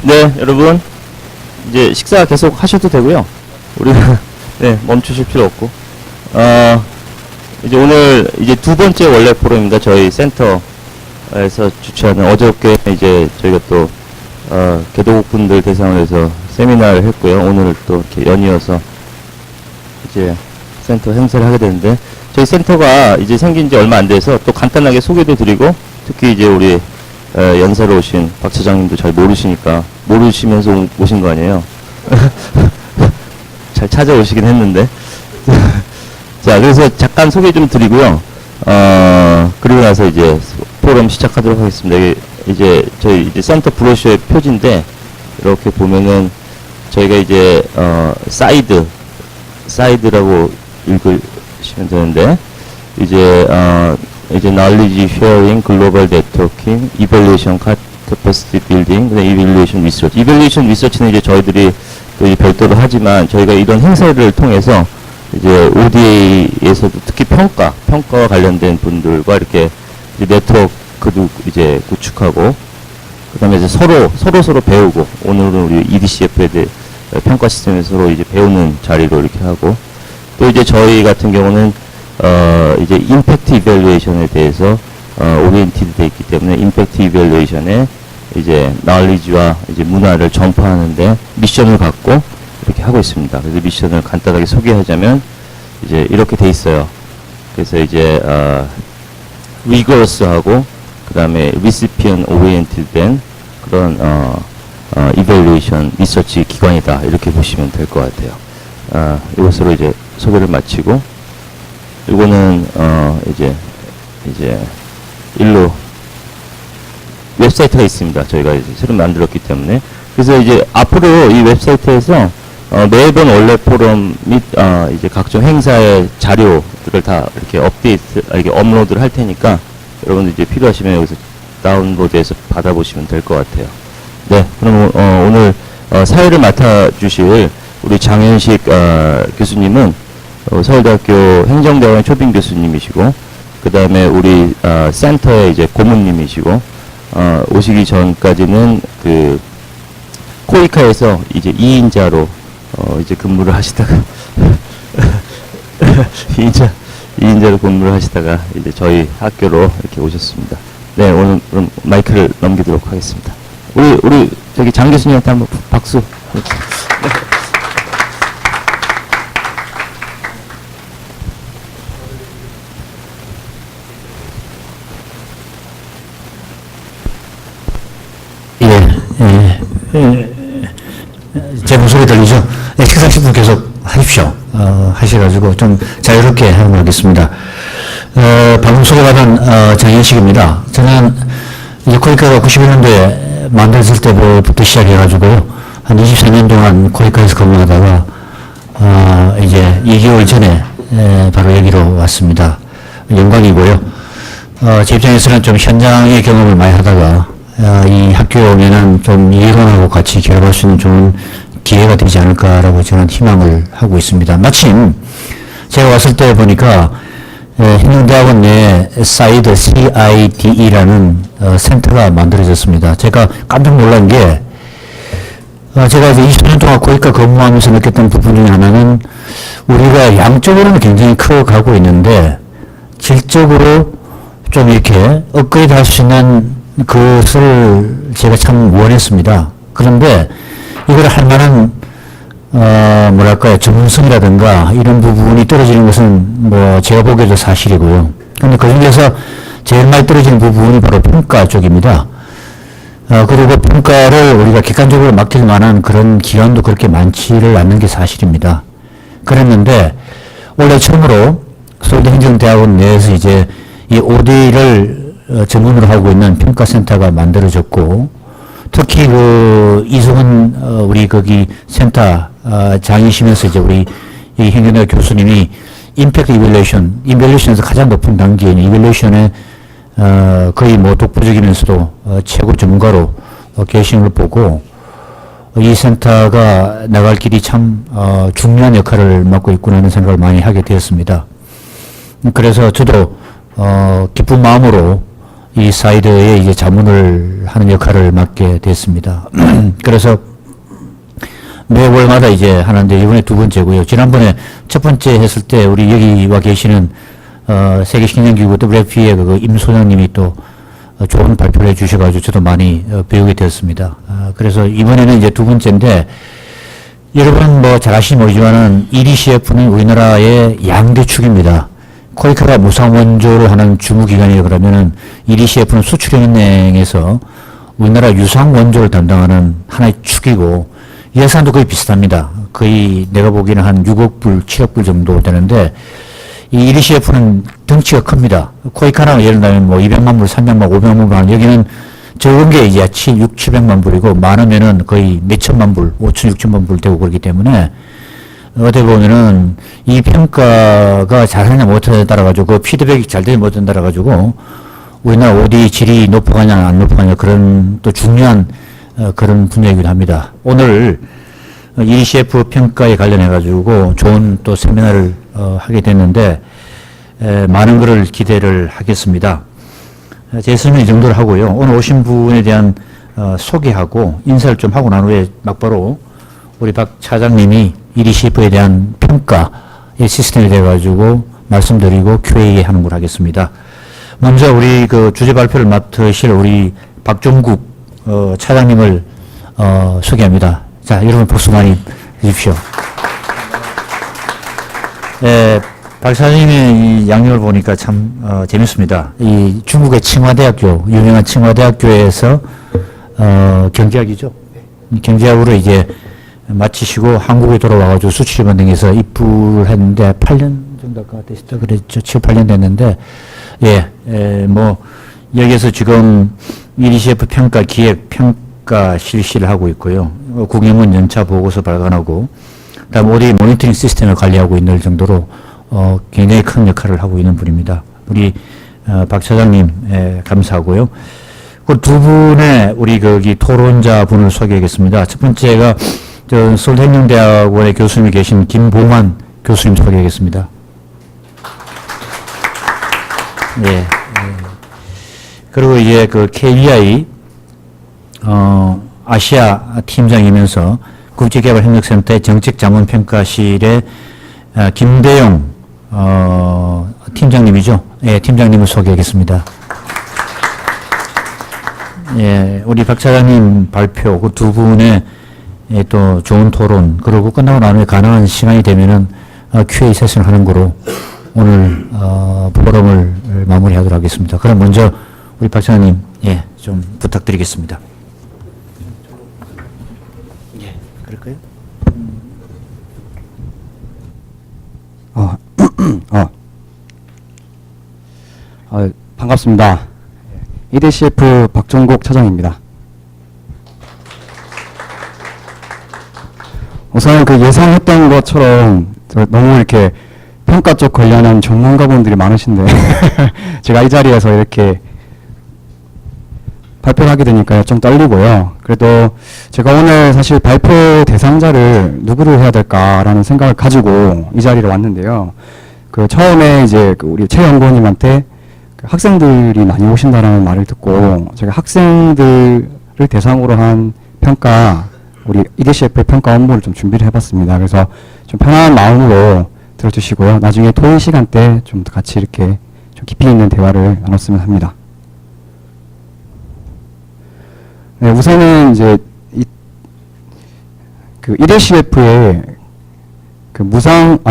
네, 여러분. 이제 식사 계속 하셔도 되고요. 우리가, 네, 멈추실 필요 없고. 이제 오늘, 이제 두 번째 원래 포럼입니다. 저희 센터에서 주최하는 어저께 이제 저희가 또, 개도국 분들 대상으로 해서 세미나를 했고요. 오늘 또 이렇게 연이어서 이제 센터 행사를 하게 되는데, 저희 센터가 이제 생긴 지 얼마 안 돼서 또 간단하게 소개도 드리고, 특히 이제 우리 연사로 오신 박 차장님도 잘 모르시면서 오신 거 아니에요? 잘 찾아오시긴 했는데. 자, 그래서 잠깐 소개 좀 드리고요. 그리고 나서 이제 포럼 시작하도록 하겠습니다. 이제 저희 이제 센터 브로셔의 표지인데, 이렇게 보면은 저희가 이제, 사이드라고 읽으시면 되는데, 이제 knowledge sharing, global networking, evaluation, capacity building, 그다음에 evaluation research. evaluation research는 이제 저희들이 또 별도로 하지만 저희가 이런 행사를 통해서 이제 ODA에서도 특히 평가와 관련된 분들과 이렇게 이제 네트워크도 이제 구축하고, 그다음에 이제 서로 배우고, 오늘은 우리 EDCF에 대해 평가 시스템에서 서로 이제 배우는 자리로 이렇게 하고, 또 이제 저희 같은 경우는 이제 임팩트 이밸루에이션에 대해서 오리엔티드 돼 있기 때문에 임팩트 이밸루에이션에 이제 knowledge와 이제 문화를 전파하는데 미션을 갖고 이렇게 하고 있습니다. 그래서 미션을 간단하게 소개하자면 이제 이렇게 돼 있어요. 그래서 이제 rigorous하고 그다음에 recipient oriented 된 그런 evaluation 리서치 기관이다, 이렇게 보시면 될 것 같아요. 이것으로 이제 소개를 마치고, 이거는 이제 일로 웹사이트가 있습니다. 저희가 이제 새로 만들었기 때문에. 그래서 이제 앞으로 이 웹사이트에서 매번 원래 포럼 및 이제 각종 행사의 자료들을 다 이렇게 이렇게 업로드를 할 테니까 여러분들 이제 필요하시면 여기서 다운로드해서 받아보시면 될 것 같아요. 네, 그럼 오늘 사회를 맡아주실 우리 장현식 교수님은 서울대학교 행정대학원 초빙 교수님이시고, 그 다음에 우리 센터의 이제 고문님이시고, 오시기 전까지는 그 코이카에서 이제 2인자로 이제 근무를 하시다가 2인자로 근무를 하시다가 이제 저희 학교로 이렇게 오셨습니다. 네, 오늘 그럼 마이크를 넘기도록 하겠습니다. 우리 저기 장 교수님한테 한번 박수. 제 목소리 들리죠? 네, 식사하실 분 계속 하십시오. 하셔가지고 좀 자유롭게 하겠습니다. 방금 소개받은 장현식입니다. 저는 이제 코이카가 91년도에 만들어질 때부터 시작해가지고요. 한 24년 동안 코이카에서 근무하다가 이제 2개월 전에 바로 여기로 왔습니다. 영광이고요. 제 입장에서는 좀 현장의 경험을 많이 하다가 이 학교에 오면은 좀 이론하고 같이 결합할 수 있는 좋은 기회가 되지 않을까라고 저는 희망을 하고 있습니다. 마침 제가 왔을 때 보니까 행정대학원 내에 사이드 CIDE라는 센터가 만들어졌습니다. 제가 깜짝 놀란 게 제가 이제 20년 동안 거기까 근무하면서 느꼈던 부분 중에 하나는 우리가 양적으로는 굉장히 커가고 있는데 질적으로 좀 이렇게 업그레이드 할 수 있는 그것을 제가 참 원했습니다. 그런데 이걸 할 만한 뭐랄까요, 전문성이라든가 이런 부분이 떨어지는 것은 뭐 제가 보기에도 사실이고요. 그런데 그 중에서 제일 많이 떨어지는 부분이 바로 평가 쪽입니다. 그리고 평가를 우리가 객관적으로 맡길 만한 그런 기관도 그렇게 많지를 않는 게 사실입니다. 그랬는데 원래 처음으로 서울대 행정대학원 내에서 이제 이 OD를 전문으로 하고 있는 평가센터가 만들어졌고, 특히 이승훈 우리 거기 센터 장이시면서 이제 우리 이 행정대학 교수님이 임팩트 이밸루에이션에서 가장 높은 단계인 이밸루에이션에 거의 뭐 독보적이면서도 최고 전문가로 계신 걸 보고 이 센터가 나갈 길이 참 중요한 역할을 맡고 있구나 하는 생각을 많이 하게 되었습니다. 그래서 저도 기쁜 마음으로 이 사이드에 이제 자문을 하는 역할을 맡게 됐습니다. 그래서 매월마다 이제 하는데 이번에 두 번째고요. 지난번에 첫 번째 했을 때 우리 여기 와 계시는 세계식량기구 WFP의 그 임 소장님이 또 좋은 발표를 해주셔가지고 저도 많이 배우게 되었습니다. 그래서 이번에는 이제 두 번째인데 여러분 뭐 잘 아시는지 모르지만은 EDCF는 우리나라의 양대축입니다. 코이카가 무상원조로 하는 주무기관이라 그러면은 EDCF는 수출은행에서 우리나라 유상원조를 담당하는 하나의 축이고 예산도 거의 비슷합니다. 거의 내가 보기에는 한 6억 불, 7억 불 정도 되는데 이 EDCF는 덩치가 큽니다. 코이카는 예를 들면 뭐 200만 불, 300만 불, 500만 불 하는 여기는 적은 게 이제 700만 불이고 많으면은 거의 몇천만 불, 5천, 6천만 불 되고 그렇기 때문에 어떻게 보면은 이 평가가 잘하냐 못하냐에 따라가지고 그 피드백이 잘 되냐 못하냐에 따라가지고 우리나라 어디 질이 높아가냐 안 높아가냐 그런 또 중요한 그런 분야이기도 합니다. 오늘 EDCF 평가에 관련해가지고 좋은 또 세미나를 하게 됐는데 많은 것을 기대를 하겠습니다. 제 설명 이 정도를 하고요. 오늘 오신 분에 대한 소개하고 인사를 좀 하고 난 후에 막바로 우리 박 차장님이 EDCF에 대한 평가의 시스템에 대해 가지고 말씀드리고 Q&A 하는 걸 하겠습니다. 먼저 우리 그 주제 발표를 맡으실 우리 박종국 차장님을 소개합니다. 자, 여러분 박수 많이 주십시오. 박 차장님의 이 양력을 보니까 참 재밌습니다. 이 중국의 칭화대학교, 유명한 칭화대학교에서 경제학이죠. 경제학으로 이제 마치시고 한국에 돌아와가지고 수출입원 등에서 입부를 했는데 8년 정도가 되셨다 그랬죠. 7, 8년 됐는데 뭐 여기에서 지금 EDCF 평가 기획 평가 실시를 하고 있고요. 국영문 연차 보고서 발간하고 그다음 ODA 모니터링 시스템을 관리하고 있는 정도로 굉장히 큰 역할을 하고 있는 분입니다. 우리 박 차장님 감사하고요. 그 두 분의 우리 거기 토론자 분을 소개하겠습니다. 첫 번째가 서울대학원의 교수님이 계신 김봉환 교수님 소개하겠습니다. 예. 그리고 이제 그 KBI 아시아 팀장이면서 국제개발협력센터의 정책자문평가실의 김대용 팀장님이죠. 예, 팀장님을 소개하겠습니다. 예, 우리 박 차장님 발표, 그 두 분의 또 좋은 토론, 그리고 끝나고 난 후에 가능한 시간이 되면은 Q&A 세션을 하는 거로 오늘 포럼을 마무리하도록 하겠습니다. 그럼 먼저 우리 박 차장님, 예, 좀 부탁드리겠습니다. 예, 그럴까요? 반갑습니다. EDCF 박종국 차장입니다. 우선 그 예상했던 것처럼 너무 이렇게 평가 쪽 관련한 전문가분들이 많으신데 제가 이 자리에서 이렇게 발표를 하게 되니까 좀 떨리고요. 그래도 제가 오늘 사실 발표 대상자를 누구를 해야 될까라는 생각을 가지고 이 자리로 왔는데요. 그 처음에 이제 그 우리 최 연구원님한테 그 학생들이 많이 오신다는 말을 듣고 제가 학생들을 대상으로 한 평가, 우리 EDCF 평가 업무를 좀 준비를 해봤습니다. 그래서 좀 편안한 마음으로 들어주시고요. 나중에 토의 시간 때 좀 같이 이렇게 좀 깊이 있는 대화를 나눴으면 합니다. 네, 우선은 이제 그 EDCF의 그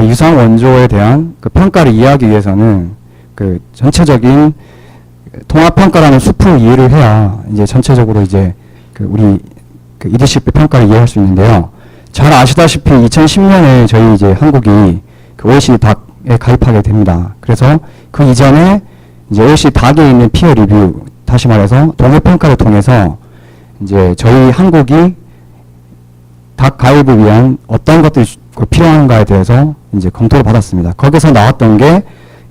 유상 원조에 대한 그 평가를 이해하기 위해서는 그 전체적인 통합 평가라는 숲을 이해를 해야 이제 전체적으로 이제 그 우리 그 EDCF 평가를 이해할 수 있는데요. 잘 아시다시피 2010년에 저희 이제 한국이 그 OECD 닥에 가입하게 됩니다. 그래서 그 이전에 이제 OECD 닥에 있는 피어 리뷰, 다시 말해서 동료 평가를 통해서 이제 저희 한국이 닥 가입을 위한 어떤 것들이 필요한가에 대해서 이제 검토를 받았습니다. 거기서 나왔던 게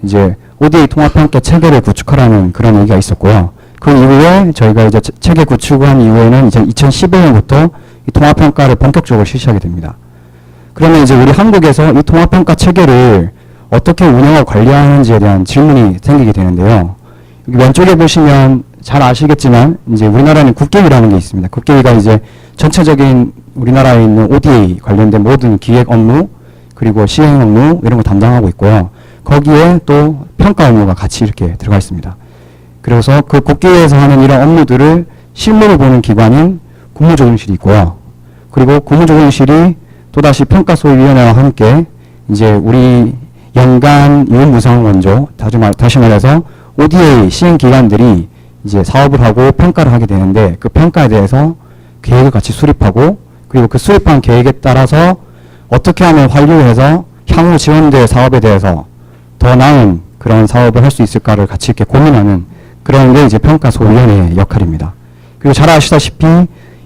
이제 ODA 통합평가 체계를 구축하라는 그런 얘기가 있었고요. 그 이후에 저희가 이제 체계 구축을 한 이후에는 이제 2011년부터 이 통합평가를 본격적으로 실시하게 됩니다. 그러면 이제 우리 한국에서 이 통합평가 체계를 어떻게 운영하고 관리하는지에 대한 질문이 생기게 되는데요. 여기 왼쪽에 보시면 잘 아시겠지만 이제 우리나라는 국계위라는 게 있습니다. 국계위가 이제 전체적인 우리나라에 있는 ODA 관련된 모든 기획 업무 그리고 시행 업무 이런 거 담당하고 있고요. 거기에 또 평가 업무가 같이 이렇게 들어가 있습니다. 그래서 그 국계위에서 하는 이런 업무들을 실무를 보는 기관인 국무조정실이 있고요. 그리고 국무조정실이 또다시 평가소위원회와 함께 이제 우리 연간 유무상원조 다시 말해서 ODA 시행 기관들이 이제 사업을 하고 평가를 하게 되는데 그 평가에 대해서 계획을 같이 수립하고 그리고 그 수립한 계획에 따라서 어떻게 하면 완료해서 향후 지원될 사업에 대해서 더 나은 그런 사업을 할 수 있을까를 같이 이렇게 고민하는 그런 게 이제 평가소위원회의 역할입니다. 그리고 잘 아시다시피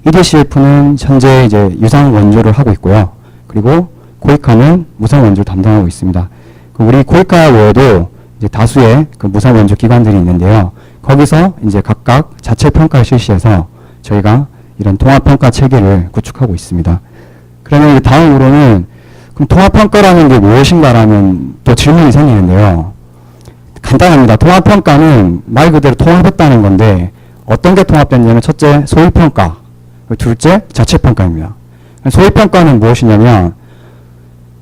EDCF는 현재 이제 유상 원조를 하고 있고요. 그리고 고이카는 무상 원조를 담당하고 있습니다. 우리 고이카 외에도 이제 다수의 그 무상 원조 기관들이 있는데요. 거기서 이제 각각 자체 평가를 실시해서 저희가 이런 통합 평가 체계를 구축하고 있습니다. 그러면 이제 다음으로는 그럼 통합 평가라는 게 무엇인가라는 또 질문이 생기는데요. 간단합니다. 통합 평가는 말 그대로 통합했다는 건데 어떤 게 통합됐냐면 첫째 소위 평가, 둘째 자체 평가입니다. 소위 평가는 무엇이냐면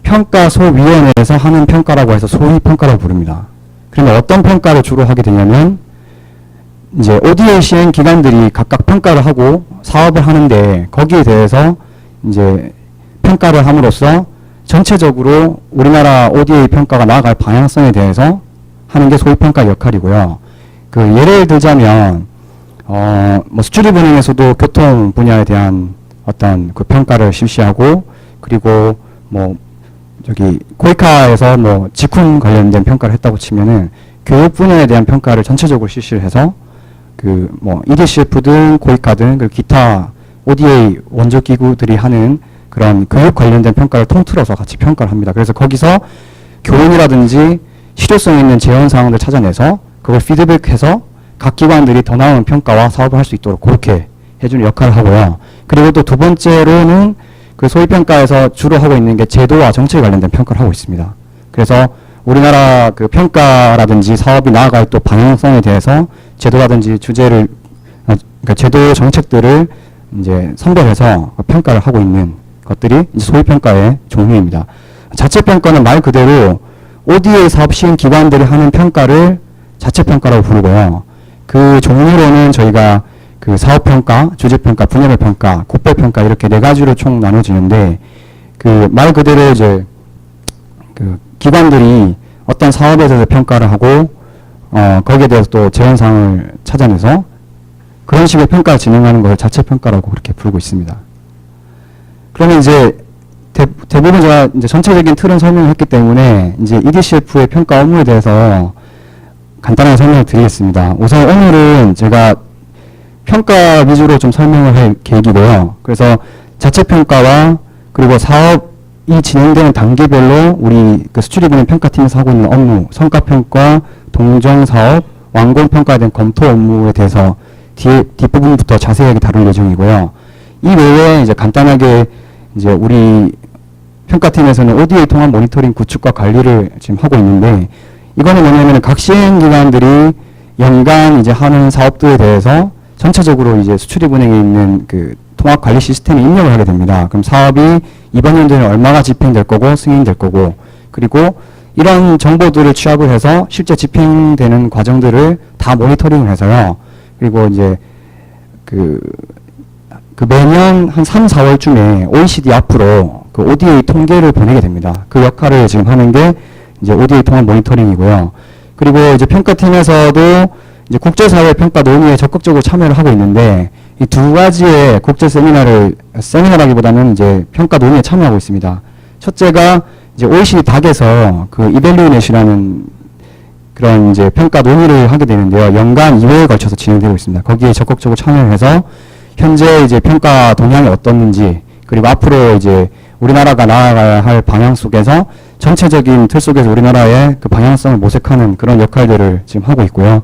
평가소위원회에서 하는 평가라고 해서 소위 평가라고 부릅니다. 그러면 어떤 평가를 주로 하게 되냐면 이제 ODA 시행 기관들이 각각 평가를 하고 사업을 하는데 거기에 대해서 이제 평가를 함으로써 전체적으로 우리나라 ODA 평가가 나아갈 방향성에 대해서 하는 게 소위 평가 역할이고요. 그 예를 들자면 뭐 수출입은행에서도 교통 분야에 대한 어떤 그 평가를 실시하고 그리고 뭐 저기 고이카에서 뭐 직훈 관련된 평가를 했다고 치면은 교육 분야에 대한 평가를 전체적으로 실시를 해서 그 뭐 EDCF든 고이카든 그 기타 ODA 원조 기구들이 하는 그런 교육 관련된 평가를 통틀어서 같이 평가를 합니다. 그래서 거기서 교훈이라든지 실효성 있는 재원 사항을 찾아내서 그걸 피드백해서 각 기관들이 더 나은 평가와 사업을 할 수 있도록 그렇게 해주는 역할을 하고요. 그리고 또 두 번째로는 그 소위 평가에서 주로 하고 있는 게 제도와 정책에 관련된 평가를 하고 있습니다. 그래서 우리나라 그 평가라든지 사업이 나아갈 또 방향성에 대해서 제도라든지 주제를 그러니까 제도 정책들을 이제 선별해서 평가를 하고 있는 것들이 이제 소위 평가의 종류입니다. 자체 평가는 말 그대로 ODA 사업 시행 기관들이 하는 평가를 자체 평가라고 부르고요. 그 종류로는 저희가 그 사업 평가, 주제 평가, 분야별 평가, 국별 평가 이렇게 네 가지로 총 나눠지는데 그 말 그대로 이제 그 기관들이 어떤 사업에 대해서 평가를 하고 거기에 대해서 또 재원상을 찾아내서 그런 식의 평가를 진행하는 것을 자체 평가라고 그렇게 부르고 있습니다. 그러면 이제 대부분 제가 이제 전체적인 틀은 설명을 했기 때문에 이제 EDCF의 평가 업무에 대해서 간단하게 설명을 드리겠습니다. 우선 오늘은 제가 평가 위주로 좀 설명을 할 계획이고요. 그래서 자체 평가와 그리고 사업이 진행되는 단계별로 우리 그 수출입은행 평가팀에서 하고 있는 업무, 성과평가, 동정사업, 완공평가에 대한 검토 업무에 대해서 뒷부분부터 자세하게 다룰 예정이고요. 이 외에 이제 간단하게 이제 우리 평가팀에서는 ODA 통합 모니터링 구축과 관리를 지금 하고 있는데 이거는 뭐냐면 각 시행기관들이 연간 이제 하는 사업들에 대해서 전체적으로 이제 수출입은행에 있는 그 통합 관리 시스템에 입력을 하게 됩니다. 그럼 사업이 이번 연도에는 얼마가 집행될 거고 승인될 거고 그리고 이런 정보들을 취합을 해서 실제 집행되는 과정들을 다 모니터링을 해서요. 그리고 이제 그 매년 한 3, 4월쯤에 OECD 앞으로 그 ODA 통계를 보내게 됩니다. 그 역할을 지금 하는 게 이제 ODA 통합 모니터링이고요. 그리고 이제 평가팀에서도 이제 국제사회 평가 논의에 적극적으로 참여를 하고 있는데 이 두 가지의 국제 세미나라기보다는 이제 평가 논의에 참여하고 있습니다. 첫째가 이제 OECD 닥에서 그 이벨리넷이라는 그런 이제 평가 논의를 하게 되는데요. 연간 2회에 걸쳐서 진행되고 있습니다. 거기에 적극적으로 참여를 해서 현재 이제 평가 동향이 어떻는지 그리고 앞으로 이제 우리나라가 나아가야 할 방향 속에서 전체적인 틀 속에서 우리나라의 그 방향성을 모색하는 그런 역할들을 지금 하고 있고요.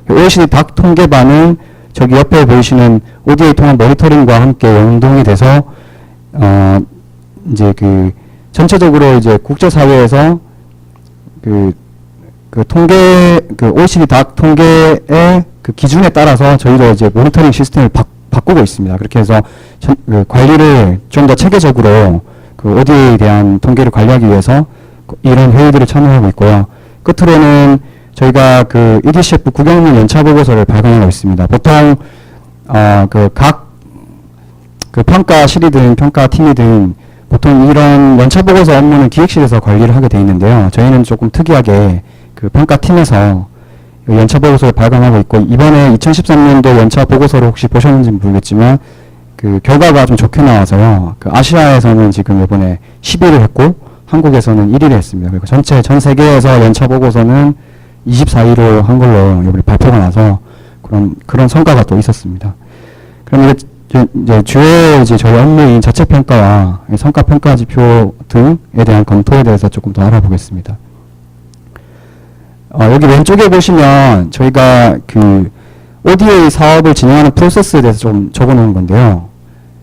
OECD 닥 통계반은 저기 옆에 보이시는 ODA 통합 모니터링과 함께 연동이 돼서 이제 그 전체적으로 이제 국제사회에서 그 그 OECD 닥 통계의 그 기준에 따라서 저희도 이제 모니터링 시스템을 바꾸고 있습니다. 그렇게 해서 그 관리를 좀 더 체계적으로 그 ODA에 대한 통계를 관리하기 위해서 이런 회의들을 참여하고 있고요. 끝으로는 저희가 그 EDCF 국영문 연차 보고서를 발간하고 있습니다. 보통 그 평가실이든 평가팀이든 보통 이런 연차 보고서 업무는 기획실에서 관리를 하게 돼 있는데요. 저희는 조금 특이하게 그 평가팀에서 연차 보고서를 발간하고 있고, 이번에 2013년도 연차 보고서를 혹시 보셨는지 모르겠지만 그 결과가 좀 좋게 나와서요. 그 아시아에서는 지금 이번에 10위를 했고 한국에서는 1위를 했습니다. 그리고 전 세계에서 연차 보고서는 24위로 한 걸로 이번에 발표가 나서 그런 성과가 또 있었습니다. 그럼 이제 주요 이제 저희 업무인 자체 평가와 성과 평가 지표 등에 대한 검토에 대해서 조금 더 알아보겠습니다. 여기 왼쪽에 보시면 저희가 그 ODA 사업을 진행하는 프로세스에 대해서 좀 적어놓은 건데요.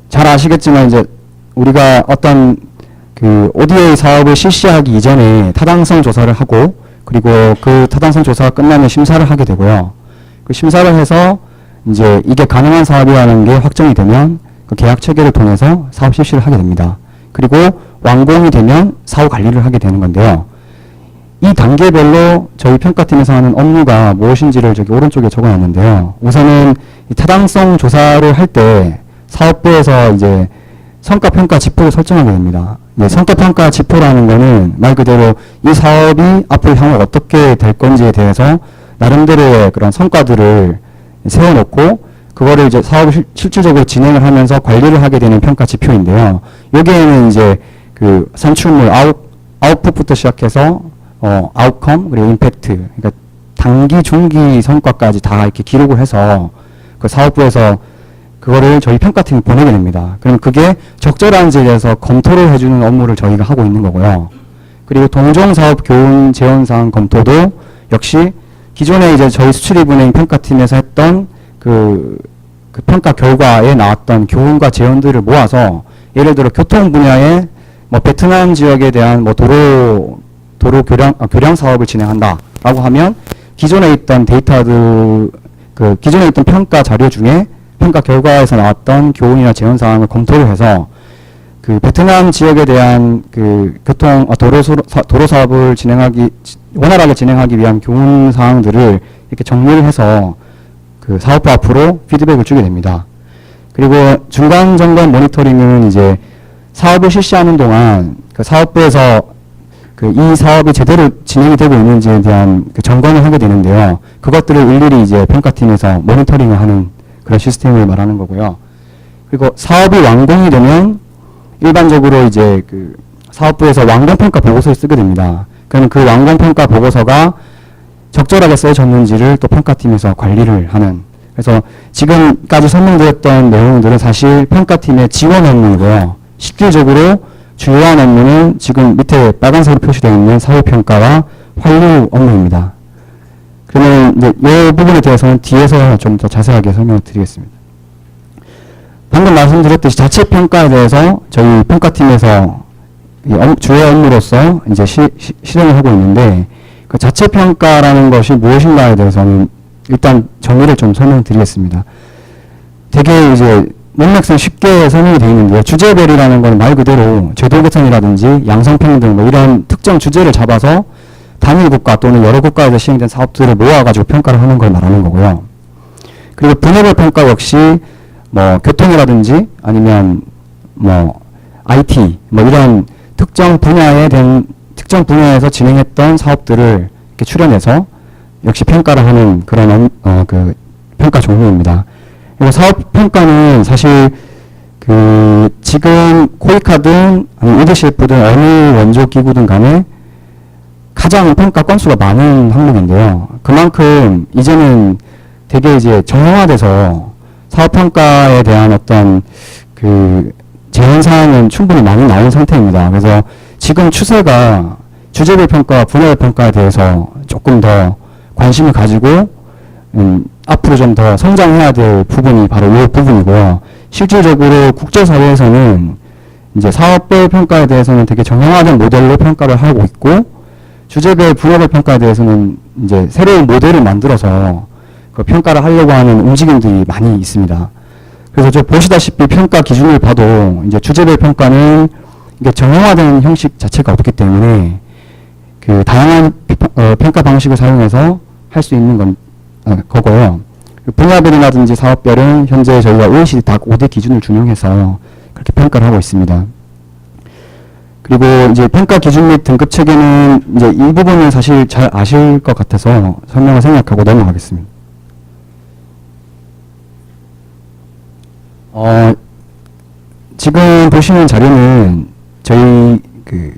잘 아시겠지만 이제 우리가 어떤 그 ODA 사업을 실시하기 이전에 타당성 조사를 하고, 그리고 그 타당성 조사가 끝나면 심사를 하게 되고요. 그 심사를 해서 이제 이게 가능한 사업이라는 게 확정이 되면 그 계약 체계를 통해서 사업 실시를 하게 됩니다. 그리고 완공이 되면 사후 관리를 하게 되는 건데요. 이 단계별로 저희 평가팀에서 하는 업무가 무엇인지를 저기 오른쪽에 적어놨는데요. 우선은 이 타당성 조사를 할 때 사업부에서 이제 성과평가 지표를 설정하게 됩니다. 성과평가 지표라는 거는 말 그대로 이 사업이 앞으로 향후 어떻게 될 건지에 대해서 나름대로의 그런 성과들을 세워놓고 그거를 이제 사업을 실질적으로 진행을 하면서 관리를 하게 되는 평가 지표인데요. 여기에는 이제 그 산출물 아웃풋부터 시작해서 아웃컴 그리고 임팩트, 그러니까 단기 중기 성과까지 다 이렇게 기록을 해서 그 사업부에서 그거를 저희 평가팀에 보내게 됩니다. 그럼 그게 적절한지에 대해서 검토를 해주는 업무를 저희가 하고 있는 거고요. 그리고 동종사업 교훈 재원사항 검토도 역시 기존에 이제 저희 수출입은행 평가팀에서 했던 그 평가 결과에 나왔던 교훈과 재원들을 모아서, 예를 들어 교통 분야에 뭐 베트남 지역에 대한 뭐 도로 교량 사업을 진행한다라고 하면 기존에 있던 데이터들, 그 기존에 있던 평가 자료 중에 평가 결과에서 나왔던 교훈이나 재원 사항을 검토를 해서 그 베트남 지역에 대한 그 도로 사업을 원활하게 진행하기 위한 교훈 사항들을 이렇게 정리를 해서 그 사업부 앞으로 피드백을 주게 됩니다. 그리고 중간 점검 모니터링은 이제 사업을 실시하는 동안 그 사업부에서 그 이 사업이 제대로 진행이 되고 있는지에 대한 그 점검을 하게 되는데요. 그것들을 일일이 이제 평가팀에서 모니터링을 하는 그런 시스템을 말하는 거고요. 그리고 사업이 완공이 되면 일반적으로 이제 그 사업부에서 완공평가 보고서를 쓰게 됩니다. 그러면 그 완공평가 보고서가 적절하게 써졌는지를 또 평가팀에서 관리를 하는, 그래서 지금까지 설명드렸던 내용들은 사실 평가팀의 지원 업무이고요. 실질적으로 주요한 업무는 지금 밑에 빨간색으로 표시되어 있는 사후평가와 환류 업무입니다. 그러면 이제 이 부분에 대해서는 뒤에서 좀 더 자세하게 설명을 드리겠습니다. 방금 말씀드렸듯이 자체 평가에 대해서 저희 평가팀에서 주요 업무로서 이제 실행을 하고 있는데, 그 자체 평가라는 것이 무엇인가에 대해서는 일단 정의를 좀 설명드리겠습니다. 되게 이제 맥락상 쉽게 설명이 되어 있는데요. 주제별이라는 건 말 그대로 제도 개선이라든지 양성평등 뭐 이런 특정 주제를 잡아서 단일 국가 또는 여러 국가에서 시행된 사업들을 모아가지고 평가를 하는 걸 말하는 거고요. 그리고 분야별 평가 역시 뭐 교통이라든지 아니면 뭐 IT 뭐 이런 특정 분야에서 진행했던 사업들을 이렇게 추려내서 역시 평가를 하는 그런 그 평가 종류입니다. 그리고 사업 평가는 사실 그 지금 코이카든 아니면 EDCF든 어느 원조 기구든 간에 가장 평가 건수가 많은 항목인데요. 그만큼 이제는 되게 이제 정형화돼서 사업 평가에 대한 어떤 그 제한 사항은 충분히 많이 나온 상태입니다. 그래서 지금 추세가 주제별 평가와 분야별 평가에 대해서 조금 더 관심을 가지고 앞으로 좀 더 성장해야 될 부분이 바로 이 부분이고요. 실질적으로 국제사회에서는 이제 사업별 평가에 대해서는 되게 정형화된 모델로 평가를 하고 있고, 주제별 분야별 평가에 대해서는 이제 새로운 모델을 만들어서 그 평가를 하려고 하는 움직임들이 많이 있습니다. 그래서 저 보시다시피 평가 기준을 봐도 이제 주제별 평가는 이게 정형화된 형식 자체가 없기 때문에 그 다양한 평가 방식을 사용해서 할 수 있는 거고요. 분야별이라든지 사업별은 현재 저희가 OECD 닥 5대 기준을 준용해서 그렇게 평가를 하고 있습니다. 그리고 이제 평가 기준 및 등급 체계는 이제 이 부분은 사실 잘 아실 것 같아서 설명을 생략하고 넘어가겠습니다. 지금 보시는 자료는 저희 그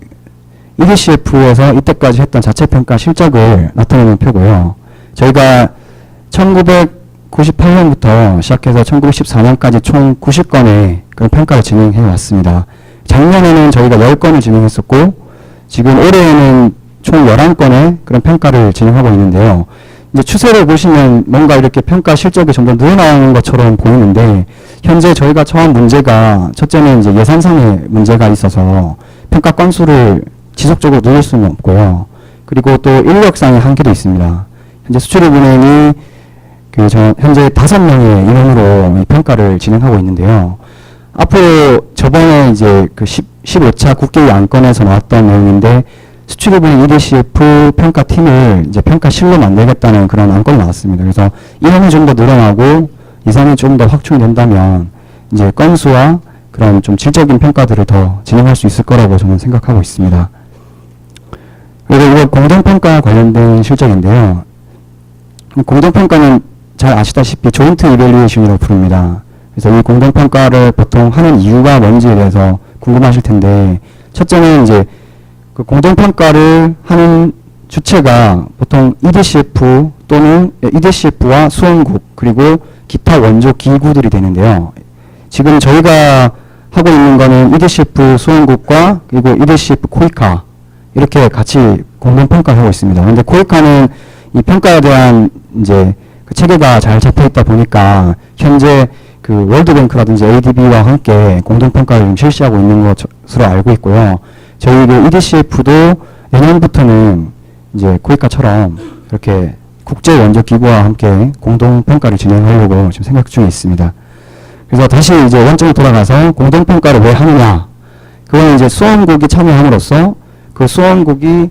EDCF에서 이때까지 했던 자체 평가 실적을 나타내는 표고요. 저희가 1998년부터 시작해서 1914년까지 총 90건의 그런 평가를 진행해 왔습니다. 작년에는 저희가 10건을 진행했었고, 지금 올해에는 총 11건의 그런 평가를 진행하고 있는데요. 이제 추세를 보시면 뭔가 이렇게 평가 실적이 점점 늘어나는 것처럼 보이는데, 현재 저희가 처한 문제가, 첫째는 이제 예산상의 문제가 있어서 평가 건수를 지속적으로 늘릴 수는 없고요. 그리고 또 인력상의 한계도 있습니다. 현재 수출입은행이 현재 5명의 인원으로 평가를 진행하고 있는데요. 앞으로 저번에 이제 그 15차 국회의 안건에서 나왔던 내용인데, 수출입은행 EDCF 평가팀을 이제 평가실로 만들겠다는 그런 안건이 나왔습니다. 그래서 인원이 좀 더 늘어나고 예산이 좀 더 확충이 된다면 이제 건수와 그런 좀 질적인 평가들을 더 진행할 수 있을 거라고 저는 생각하고 있습니다. 그리고 이거 공동평가 관련된 실적인데요. 공동평가는 잘 아시다시피 조인트 이밸류에이션이라고 부릅니다. 그래서 이 공동평가를 보통 하는 이유가 뭔지에 대해서 궁금하실 텐데, 첫째는 이제 그 공동평가를 하는 주체가 보통 EDCF 또는 EDCF와 수원국 그리고 기타 원조 기구들이 되는데요. 지금 저희가 하고 있는 거는 EDCF 수원국과 그리고 EDCF 코이카 이렇게 같이 공동평가를 하고 있습니다. 그런데 코이카는 이 평가에 대한 이제 그 체계가 잘 잡혀 있다 보니까 현재 그 월드뱅크라든지 ADB와 함께 공동평가를 실시하고 있는 것으로 알고 있고요. 저희 그 EDCF도 내년부터는 이제 코이카처럼 이렇게 국제 원조 기구와 함께 공동평가를 진행하려고 지금 생각 중에 있습니다. 그래서 다시 이제 원점으로 돌아가서 공동평가를 왜 하느냐. 그거는 이제 수원국이 참여함으로써 그 수원국이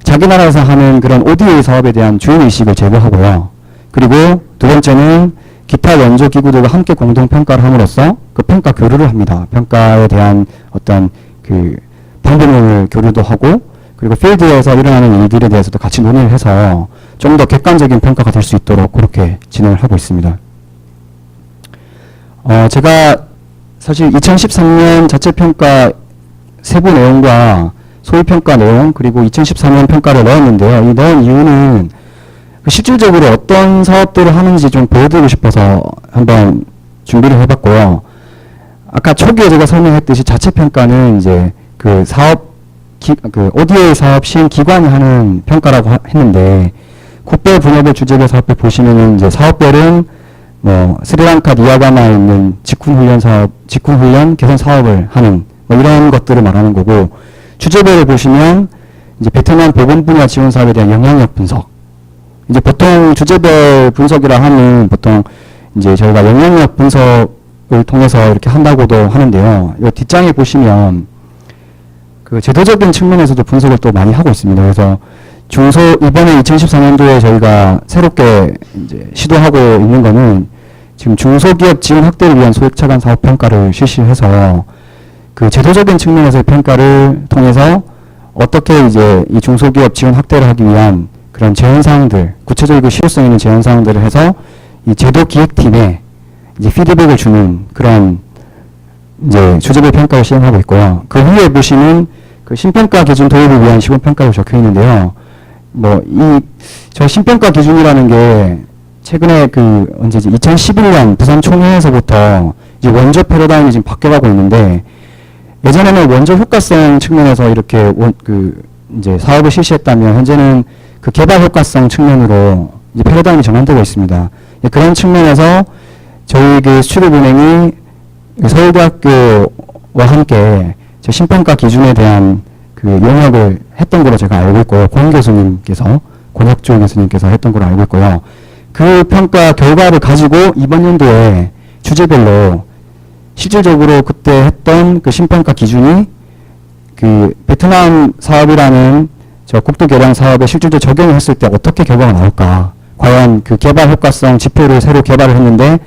자기 나라에서 하는 그런 ODA 사업에 대한 주인의식을 제고하고요. 그리고 두 번째는 기타 원조 기구들과 함께 공동평가를 함으로써 그 평가 교류를 합니다. 평가에 대한 어떤 그 방법론을 교류도 하고, 그리고 필드에서 일어나는 일들에 대해서도 같이 논의를 해서 좀 더 객관적인 평가가 될 수 있도록 그렇게 진행을 하고 있습니다. 제가 사실 2013년 자체평가 세부 내용과 소위평가 내용 그리고 2014년 평가를 넣었는데요. 이 넣은 이유는 실질적으로 어떤 사업들을 하는지 좀 보여드리고 싶어서 한번 준비를 해봤고요. 아까 초기에 제가 설명했듯이 자체평가는 이제 그 ODA 사업 시행 기관이 하는 평가라고 했는데, 국별 분야별 주제별 사업별 보시면은 이제 사업별은 뭐 스리랑카 니아가마에 있는 직군훈련 개선 사업을 하는 뭐 이런 것들을 말하는 거고, 주제별을 보시면 이제 베트남 보건 분야 지원 사업에 대한 영향력 분석. 이제 보통 주제별 분석이라 하면 보통 이제 저희가 영향력 분석을 통해서 이렇게 한다고도 하는데요. 이 뒷장에 보시면 그 제도적인 측면에서도 분석을 또 많이 하고 있습니다. 그래서 이번에 2014년도에 저희가 새롭게 이제 시도하고 있는 거는 지금 중소기업 지원 확대를 위한 소액차관 사업 평가를 실시해서 그 제도적인 측면에서의 평가를 통해서 어떻게 이제 이 중소기업 지원 확대를 하기 위한 그런 제안사항들, 구체적이고 실효성 있는 제안사항들을 해서 이 제도 기획팀에 이제 피드백을 주는 그런 이제 주제별 평가를 시행하고 있고요. 그 위에 보시면 그 신평가 기준 도입을 위한 시범평가로 적혀 있는데요. 저 신평가 기준이라는 게 최근에 언제지? 2011년 부산 총회에서부터 이제 원조 패러다임이 지금 바뀌어가고 있는데, 예전에는 원조 효과성 측면에서 이렇게 이제 사업을 실시했다면, 현재는 그 개발 효과성 측면으로 이제 패러다임이 전환되고 있습니다. 그런 측면에서 저희 그 수출입은행이 서울대학교와 함께 신평가 기준에 대한 그 용역을 했던 걸로 제가 알고 있고요. 권혁조 교수님께서 했던 걸로 알고 있고요. 그 평가 결과를 가지고 이번 연도에 주제별로 실질적으로 그때 했던 그 심평가 기준이 그 베트남 사업이라는 저 국도 개량 사업에 실질적으로 적용을 했을 때 어떻게 결과가 나올까? 과연 그 개발 효과성 지표를 새로 개발을 했는데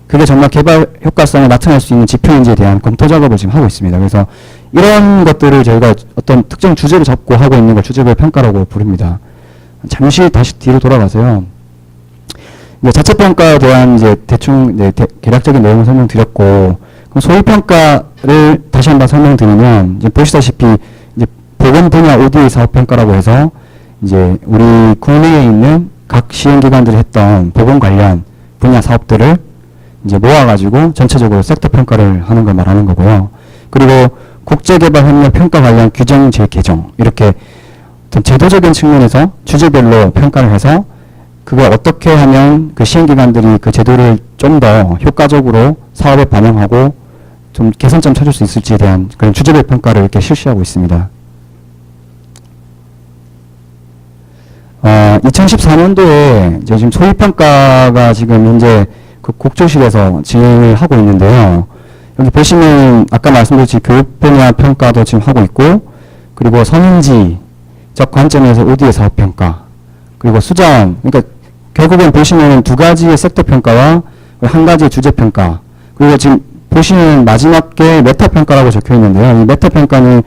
그게 정말 개발 효과성을 나타낼 수 있는 지표인지에 대한 검토 작업을 지금 하고 있습니다. 그래서 이런 것들을 저희가 어떤 특정 주제를 잡고 하고 있는 걸 주제별 평가라고 부릅니다. 잠시 다시 뒤로 돌아가세요. 이제 자체 평가에 대한 이제 대충 개략적인 내용을 설명드렸고, 그럼 소위 평가를 다시 한번 설명드리면 이제 보시다시피 이제 보건 분야 ODA 사업 평가라고 해서 이제 우리 국내에 있는 각 시행기관들이 했던 보건 관련 분야 사업들을 이제 모아가지고 전체적으로 섹터 평가를 하는 걸 말하는 거고요. 그리고 국제개발협력 평가 관련 규정 재개정 이렇게 어떤 제도적인 측면에서 주제별로 평가를 해서 그걸 어떻게 하면 그 시행기관들이 그 제도를 좀 더 효과적으로 사업에 반영하고 좀 개선점 찾을 수 있을지에 대한 그런 주제별 평가를 이렇게 실시하고 있습니다. 2014년도에 지금 소위평가가 지금 현재 그 국조실에서 진행을 하고 있는데요. 여기 보시면 아까 말씀드렸듯이 교육 분야 평가도 지금 하고 있고, 그리고 선인지적 관점에서 ODA 사업 평가, 그리고 수장, 그러니까 결국엔 보시면 두 가지의 섹터 평가와 한 가지의 주제 평가, 그리고 지금 보시는 마지막 게 메타 평가라고 적혀 있는데요. 이 메타 평가는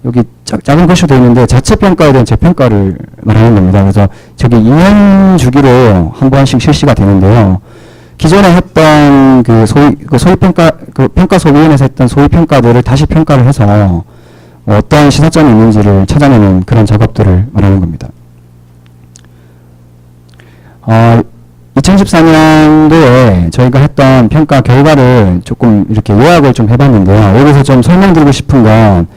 여기 작은 글씨로 되어 있는데 자체 평가에 대한 재평가를 말하는 겁니다. 그래서 저기 2년 주기로 한 번씩 실시가 되는데요. 기존에 했던 그 소위평가, 그 평가소위원회에서 했던 소위평가들을 다시 평가를 해서 어떤 시사점이 있는지를 찾아내는 그런 작업들을 말하는 겁니다. 2014년도에 저희가 했던 평가 결과를 조금 이렇게 요약을 좀 해봤는데요. 여기서 좀 설명드리고 싶은 건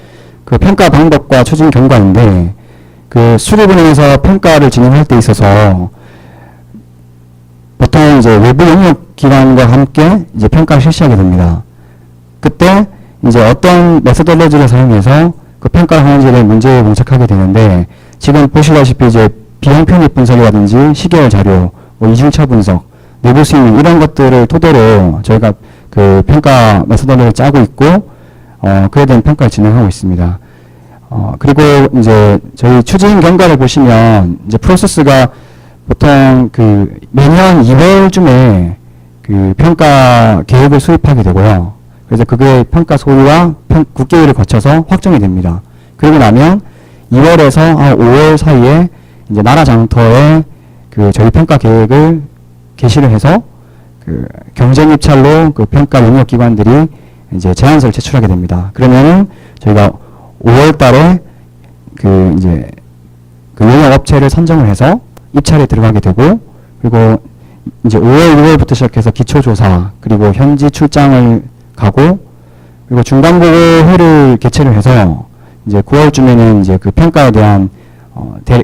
그 평가 방법과 추진 경과인데, 그 수리분야에서 평가를 진행할 때 있어서 보통 이제 외부 영역 기관과 함께 이제 평가를 실시하게 됩니다. 그때 이제 어떤 메소돌로지를 사용해서 그 평가를 하는지에 대한 문제에 봉착하게 되는데, 지금 보시다시피 이제 비용 편입 분석이라든지 시계열 자료, 뭐 이중차 분석, 내부 수익 이런 것들을 토대로 저희가 그 평가 메소드를 짜고 있고, 그에 대한 평가를 진행하고 있습니다. 그리고 이제 저희 추진 경과를 보시면 이제 프로세스가 보통 그 매년 2월쯤에 그 평가 계획을 수립하게 되고요. 그래서 그게 평가 소위와 국계회를 거쳐서 확정이 됩니다. 그러고 나면 2월에서 5월 사이에 이제 나라 장터에 그 저희 평가 계획을 게시를 해서 그 경쟁 입찰로 그 평가 용역 기관들이 이제 제안서를 제출하게 됩니다. 그러면은 저희가 5월 달에 그 이제 그 용역 업체를 선정을 해서 입찰에 들어가게 되고, 그리고 이제 5월, 6월부터 시작해서 기초조사, 그리고 현지 출장을 가고, 그리고 중간보고회를 개최를 해서 이제 9월쯤에는 이제 그 평가에 대한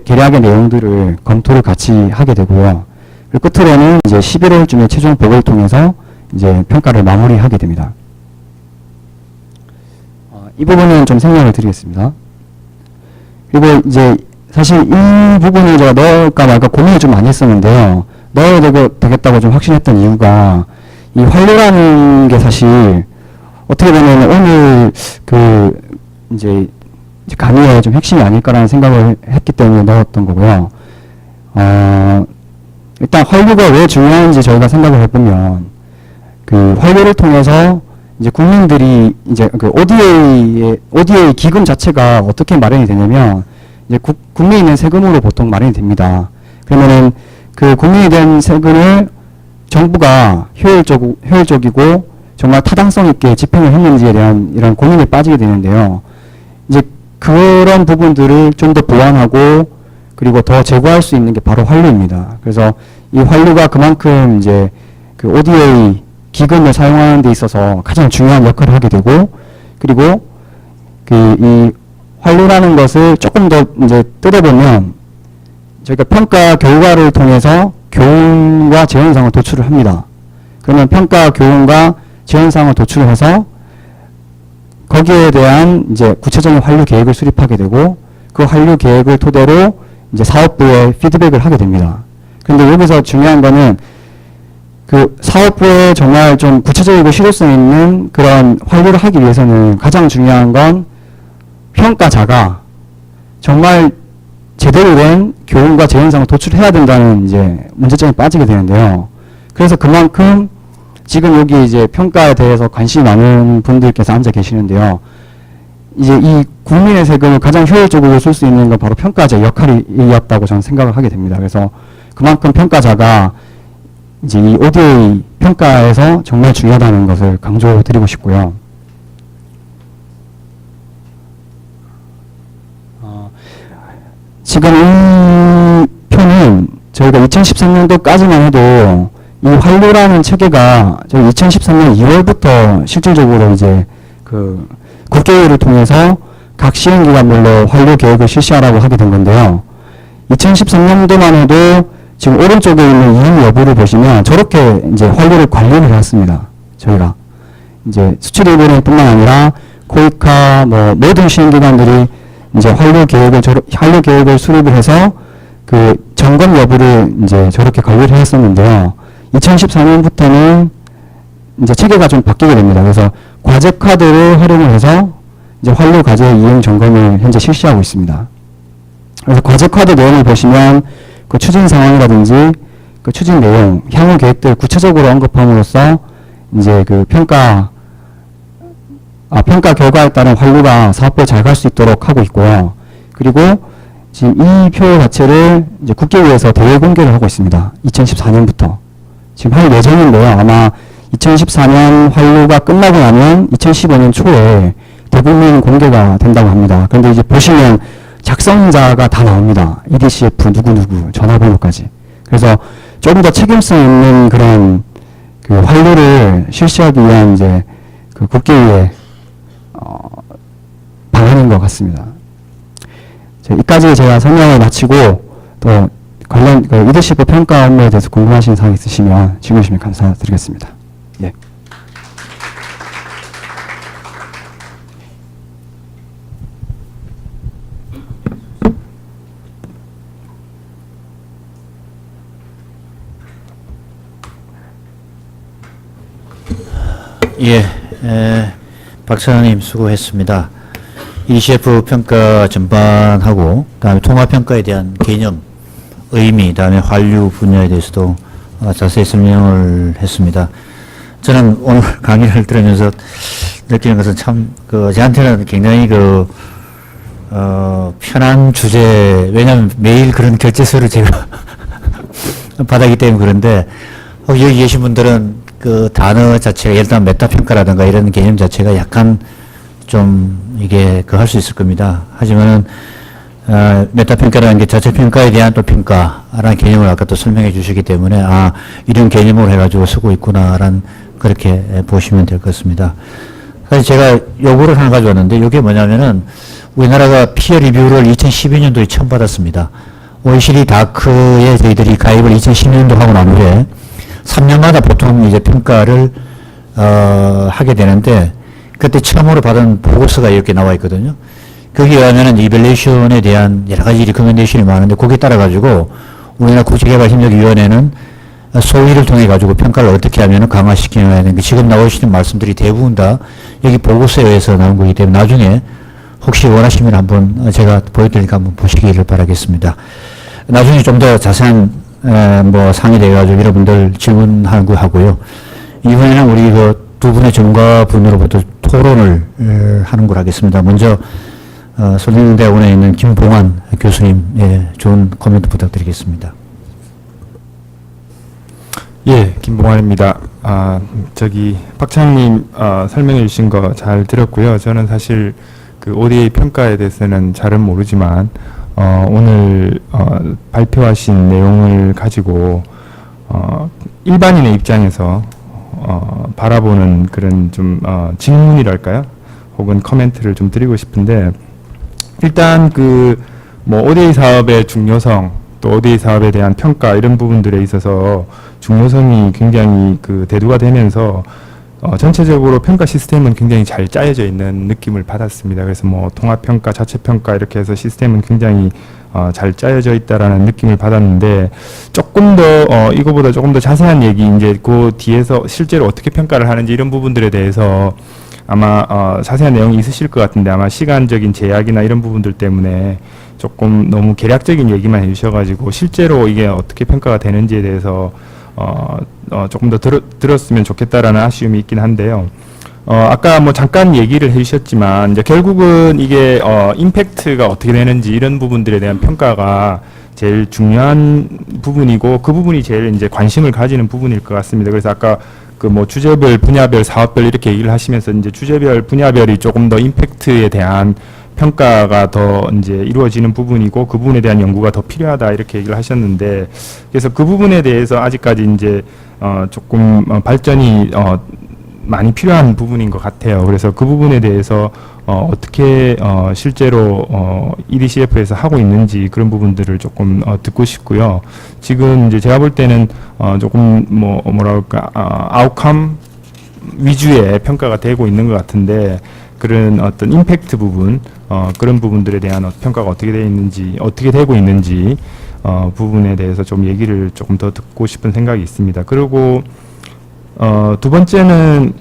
계략의 내용들을 검토를 같이 하게 되고요. 그리고 끝으로는 이제 11월쯤에 최종 보고를 통해서 이제 평가를 마무리하게 됩니다. 이 부분은 좀 설명을 드리겠습니다. 그리고 이제 사실 이 부분을 제가 넣을까 말까 고민을 좀 많이 했었는데요. 넣어야 되겠다고 좀 확신했던 이유가, 이 환류라는 게 사실 어떻게 보면 오늘 그 이제 강의의 좀 핵심이 아닐까라는 생각을 했기 때문에 넣었던 거고요. 일단 환류가 왜 중요한지 저희가 생각을 해보면, 그 환류를 통해서 이제 국민들이 이제 그 ODA 기금 자체가 어떻게 마련이 되냐면, 이제 국내에 있는 세금으로 보통 마련이 됩니다. 그러면은 그 국내에 대한 세금을 정부가 효율적이고 정말 타당성 있게 집행을 했는지에 대한 이런 고민에 빠지게 되는데요. 이제 그런 부분들을 좀 더 보완하고 그리고 더 제고할 수 있는 게 바로 환류입니다. 그래서 이 환류가 그만큼 이제 그 ODA 기금을 사용하는 데 있어서 가장 중요한 역할을 하게 되고, 그리고 그 이 환류라는 것을 조금 더 이제 뜯어보면 저희가 평가 결과를 통해서 교훈과 제언상을 도출을 합니다. 그러면 평가 교훈과 제언상을 도출을 해서 거기에 대한 이제 구체적인 환류 계획을 수립하게 되고 그 환류 계획을 토대로 이제 사업부에 피드백을 하게 됩니다. 그런데 여기서 중요한 거는 그 사업부에 정말 좀 구체적이고 실효성 있는 그런 환류를 하기 위해서는 가장 중요한 건 평가자가 정말 제대로 된 교훈과 재현상을 도출해야 된다는 이제 문제점에 빠지게 되는데요. 그래서 그만큼 지금 여기 이제 평가에 대해서 관심이 많은 분들께서 앉아 계시는데요. 이제 이 국민의 세금을 가장 효율적으로 쓸 수 있는 건 바로 평가자의 역할이었다고 저는 생각을 하게 됩니다. 그래서 그만큼 평가자가 이제 이 ODA 평가에서 정말 중요하다는 것을 강조드리고 싶고요. 지금 이 표는 저희가 2013년도까지만 해도 이 환류라는 체계가 저희 2013년 2월부터 실질적으로 이제 그 국회의회를 통해서 각 시행기관별로 환류 계획을 실시하라고 하게 된 건데요. 2013년도만 해도 지금 오른쪽에 있는 이행 여부를 보시면 저렇게 이제 환류를 관리를 해왔습니다. 저희가 이제 수출입은행뿐만 아니라 코이카 뭐 모든 시행기관들이 이제 환류 계획을 수립을 해서 그 점검 여부를 이제 저렇게 관리를 했었는데요. 2014년부터는 이제 체계가 좀 바뀌게 됩니다. 그래서 과제 카드를 활용을 해서 이제 환류 과제 이행 점검을 현재 실시하고 있습니다. 그래서 과제 카드 내용을 보시면 그 추진 상황이라든지 그 추진 내용, 향후 계획들 구체적으로 언급함으로써 이제 그 평가 결과에 따른 환류가 사업부에 잘 갈 수 있도록 하고 있고요. 그리고 지금 이 표 자체를 이제 국회의회에서 대외 공개를 하고 있습니다. 2014년부터. 지금 할 예정인데요. 아마 2014년 환류가 끝나고 나면 2015년 초에 대국민 공개가 된다고 합니다. 그런데 이제 보시면 작성자가 다 나옵니다. EDCF 누구누구 전화번호까지. 그래서 조금 더 책임성 있는 그런 그 환류를 실시하기 위한 이제 그 국회의회 방안인 것 같습니다. 이까지 제가 설명을 마치고 또 관련 그 리더십 평가 업무에 대해서 궁금하신 사항 있으시면 질문 주시면 감사드리겠습니다. 예. 예, 박사님 수고했습니다. ECF 평가 전반하고 그다음에 통합평가에 대한 개념, 의미, 그다음에 환류 분야에 대해서도 자세히 설명을 했습니다. 저는 오늘 강의를 들으면서 느끼는 것은 참 저한테는 굉장히 편한 주제, 왜냐하면 매일 그런 결제서를 제가 받았기 때문에 그런데 여기 계신 분들은 그 단어 자체가 예를 들면 메타평가라든가 이런 개념 자체가 약간 좀 이게 할 수 있을 겁니다. 하지만은 메타평가라는 게 자체평가에 대한 또 평가라는 개념을 아까 또 설명해 주시기 때문에 이런 개념으로 해가지고 쓰고 있구나라는 그렇게 보시면 될 것 같습니다. 사실 제가 요구를 하나 가져왔는데 이게 뭐냐면은 우리나라가 피어 리뷰를 2012년도에 처음 받았습니다. OECD 다크에 저희들이 가입을 2010년도 하고 난 후에 3년마다 보통 이제 평가를 하게 되는데 그때 처음으로 받은 보고서가 이렇게 나와 있거든요. 거기에 의하면은 이밸리에이션에 대한 여러 가지 리커멘데이션이 많은데 거기에 따라 가지고 우리나라 국제개발협력위원회는 소위를 통해 가지고 평가를 어떻게 하면은 강화시키느냐 하는 게 지금 나오시는 말씀들이 대부분 다 여기 보고서에 의해서 나온 거기 때문에 나중에 혹시 원하시면 한번 제가 보여드리니까 한번 보시기를 바라겠습니다. 나중에 좀 더 자세한 상이 돼가지고 여러분들 질문하는 거 하고요. 이번에는 우리 두 분의 전문가분으로부터 토론을 하는 걸 하겠습니다. 먼저 손흥민대학원에 있는 김봉환 교수님 좋은 코멘트 부탁드리겠습니다. 예, 김봉환입니다. 박찬님 설명해 주신 거 잘 들었고요. 저는 사실 그 ODA 평가에 대해서는 잘은 모르지만 오늘 발표하신 내용을 가지고 일반인의 입장에서 바라보는 그런 좀 질문이랄까요? 혹은 커멘트를 좀 드리고 싶은데 일단 ODA 사업의 중요성 또 ODA 사업에 대한 평가 이런 부분들에 있어서 중요성이 굉장히 대두가 되면서 전체적으로 평가 시스템은 굉장히 잘 짜여져 있는 느낌을 받았습니다. 그래서 뭐 통합평가, 자체평가 이렇게 해서 시스템은 굉장히 잘 짜여져 있다라는 느낌을 받았는데 조금 더 이거보다 조금 더 자세한 얘기 이제 그 뒤에서 실제로 어떻게 평가를 하는지 이런 부분들에 대해서 아마 자세한 내용이 있으실 것 같은데 아마 시간적인 제약이나 이런 부분들 때문에 조금 너무 개략적인 얘기만 해주셔가지고 실제로 이게 어떻게 평가가 되는지에 대해서 조금 더 들었으면 좋겠다라는 아쉬움이 있긴 한데요. 아까 뭐 잠깐 얘기를 해주셨지만 이제 결국은 이게 임팩트가 어떻게 되는지 이런 부분들에 대한 평가가 제일 중요한 부분이고 그 부분이 제일 이제 관심을 가지는 부분일 것 같습니다. 그래서 아까 그 뭐 주제별, 분야별, 사업별 이렇게 얘기를 하시면서 이제 주제별, 분야별이 조금 더 임팩트에 대한 평가가 더 이제 이루어지는 부분이고 그 부분에 대한 연구가 더 필요하다 이렇게 얘기를 하셨는데 그래서 그 부분에 대해서 아직까지 이제 조금 발전이 많이 필요한 부분인 것 같아요. 그래서 그 부분에 대해서 어떻게 실제로 EDCF에서 하고 있는지 그런 부분들을 조금 듣고 싶고요. 지금 이제 제가 볼 때는 조금 뭐랄까 아웃컴 위주의 평가가 되고 있는 것 같은데 그런 어떤 임팩트 부분 그런 부분들에 대한 평가가 어떻게 되어 있는지 어떻게 되고 있는지 부분에 대해서 좀 얘기를 조금 더 듣고 싶은 생각이 있습니다. 그리고 두 번째는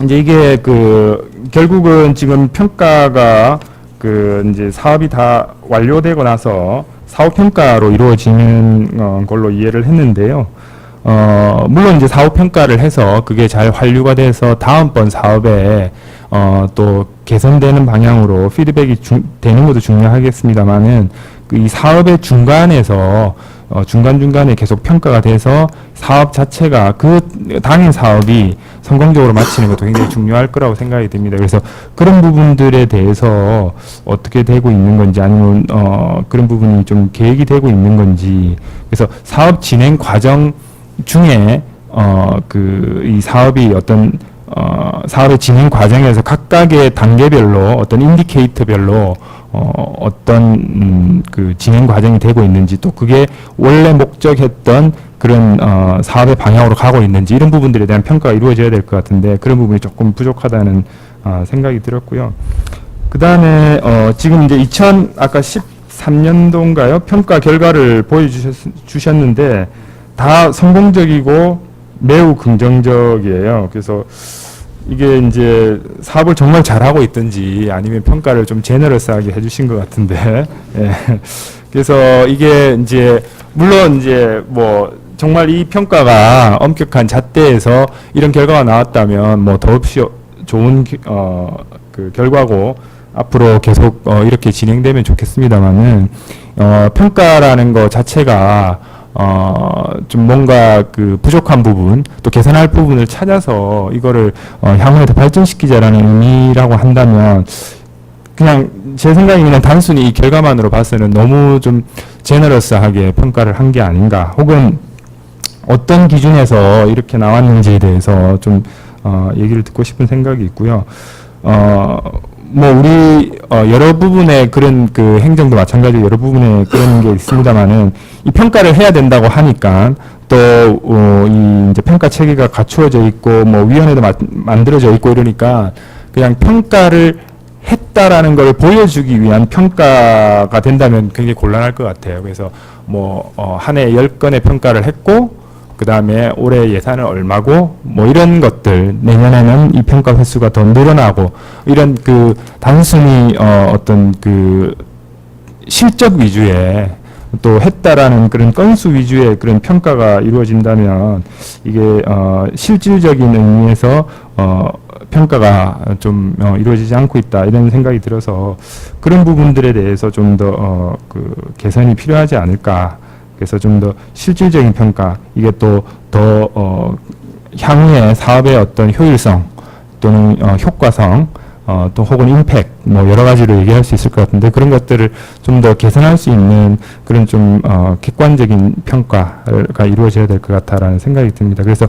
이제 이게 그 결국은 지금 평가가 그 이제 사업이 다 완료되고 나서 사업 평가로 이루어지는 걸로 이해를 했는데요. 물론 이제 사업 평가를 해서 그게 잘 완료가 돼서 다음번 사업에 또 개선되는 방향으로 피드백이 되는 것도 중요하겠습니다만은 그 이 사업의 중간에서 중간중간에 계속 평가가 돼서 사업 자체가 그 당일 사업이 성공적으로 마치는 것도 굉장히 중요할 거라고 생각이 듭니다. 그래서 그런 부분들에 대해서 어떻게 되고 있는 건지 아니면 그런 부분이 좀 계획이 되고 있는 건지 그래서 사업 진행 과정 중에 그 이 사업이 어떤 사업의 진행 과정에서 각각의 단계별로 어떤 인디케이터별로 어떤 그 진행 과정이 되고 있는지 또 그게 원래 목적했던 그런 사업의 방향으로 가고 있는지 이런 부분들에 대한 평가가 이루어져야 될 것 같은데 그런 부분이 조금 부족하다는 생각이 들었고요. 그 다음에 지금 이제 아까 13년도인가요? 평가 결과를 보여주셨는데 다 성공적이고 매우 긍정적이에요. 그래서 이게 이제 사업을 정말 잘하고 있든지 아니면 평가를 좀 제너러스하게 해주신 것 같은데, 예. 그래서 이게 이제 물론 이제 뭐 정말 이 평가가 엄격한 잣대에서 이런 결과가 나왔다면 뭐 더없이 좋은 그 결과고 앞으로 계속 이렇게 진행되면 좋겠습니다만은 평가라는 것 자체가 좀 뭔가 그 부족한 부분 또 개선할 부분을 찾아서 이거를 향후에 더 발전시키자라는 의미라고 한다면 그냥 제 생각에 그냥 단순히 이 결과만으로 봐서는 너무 좀 제너러스하게 평가를 한 게 아닌가 혹은 어떤 기준에서 이렇게 나왔는지에 대해서 좀 얘기를 듣고 싶은 생각이 있고요. 뭐 우리 여러 부분의 그런 그 행정도 마찬가지로 여러 부분의 그런 게 있습니다만은 이 평가를 해야 된다고 하니까 또 이 이제 평가 체계가 갖추어져 있고 뭐 위원회도 만들어져 있고 이러니까 그냥 평가를 했다라는 걸 보여주기 위한 평가가 된다면 굉장히 곤란할 것 같아요. 그래서 뭐 한 해 10건의 평가를 했고 그 다음에 올해 예산은 얼마고 뭐 이런 것들 내년에는 이 평가 횟수가 더 늘어나고 이런 그 단순히 어떤 그 실적 위주의 또 했다라는 그런 건수 위주의 그런 평가가 이루어진다면 이게 실질적인 의미에서 평가가 좀 이루어지지 않고 있다 이런 생각이 들어서 그런 부분들에 대해서 좀 더 그 개선이 필요하지 않을까. 그래서 좀 더 실질적인 평가, 이게 또 더 향후에 사업의 어떤 효율성 또는 효과성, 또 혹은 임팩트, 뭐 여러 가지로 얘기할 수 있을 것 같은데 그런 것들을 좀 더 개선할 수 있는 그런 좀 객관적인 평가가 이루어져야 될 것 같다라는 생각이 듭니다. 그래서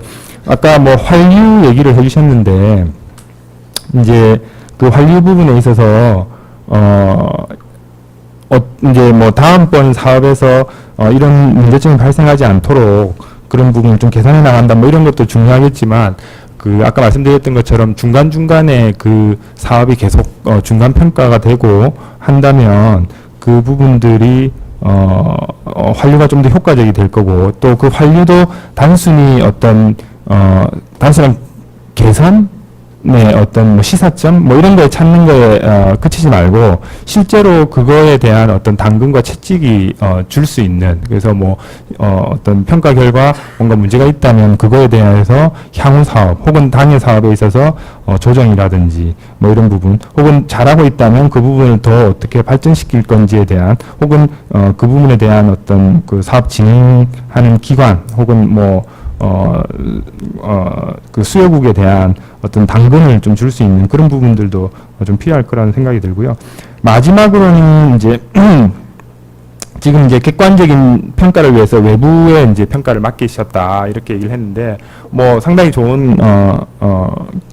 아까 뭐 환류 얘기를 해주셨는데 이제 그 환류 부분에 있어서 이제 뭐 다음번 사업에서 이런 문제점이 발생하지 않도록 그런 부분을 좀 개선해 나간다 뭐 이런 것도 중요하겠지만 그 아까 말씀드렸던 것처럼 중간중간에 그 사업이 계속 중간 평가가 되고 한다면 그 부분들이 환류가 좀 더 효과적이 될 거고, 또 그 환류도 단순히 어떤 단순한 개선의 어떤 뭐 시사점 뭐 이런 거에 찾는 거에 그치지 말고 실제로 그거에 대한 어떤 당근과 채찍이 줄 수 있는, 그래서 뭐 어떤 평가 결과 뭔가 문제가 있다면 그거에 대해서 향후 사업 혹은 단일 사업에 있어서 조정이라든지 뭐 이런 부분, 혹은 잘하고 있다면 그 부분을 더 어떻게 발전시킬 건지에 대한, 혹은 그 부분에 대한 어떤 그 사업 진행하는 기관 혹은 뭐 그 수요국에 대한 어떤 당근을 좀 줄 수 있는 그런 부분들도 좀 필요할 거라는 생각이 들고요. 마지막으로는 이제 지금 이제 객관적인 평가를 위해서 외부에 이제 평가를 맡기셨다 이렇게 얘기를 했는데, 뭐 상당히 좋은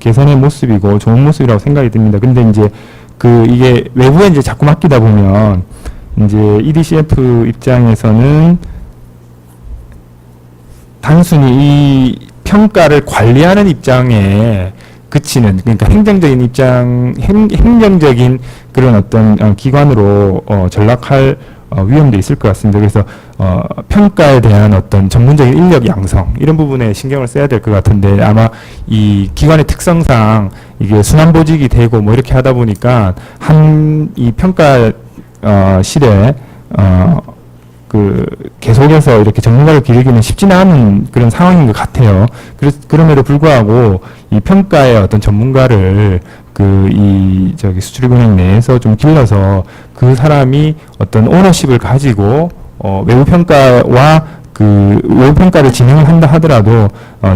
개선의 모습이고 좋은 모습이라고 생각이 듭니다. 근데 이제 그 이게 외부에 이제 자꾸 맡기다 보면 이제 EDCF 입장에서는 단순히 이 평가를 관리하는 입장에 그치는, 그러니까 행정적인 그런 어떤 기관으로 전락할 위험도 있을 것 같습니다. 그래서 평가에 대한 어떤 전문적인 인력 양성 이런 부분에 신경을 써야 될 것 같은데, 아마 이 기관의 특성상 이게 순환보직이 되고 뭐 이렇게 하다 보니까 이 평가실에 그 계속해서 이렇게 전문가를 기르기는 쉽지는 않은 그런 상황인 것 같아요. 그럼에도 불구하고 이 평가의 어떤 전문가를 수출입은행 내에서 좀 길러서 그 사람이 어떤 오너십을 가지고 외부 평가와 그 외부 평가를 진행을 한다 하더라도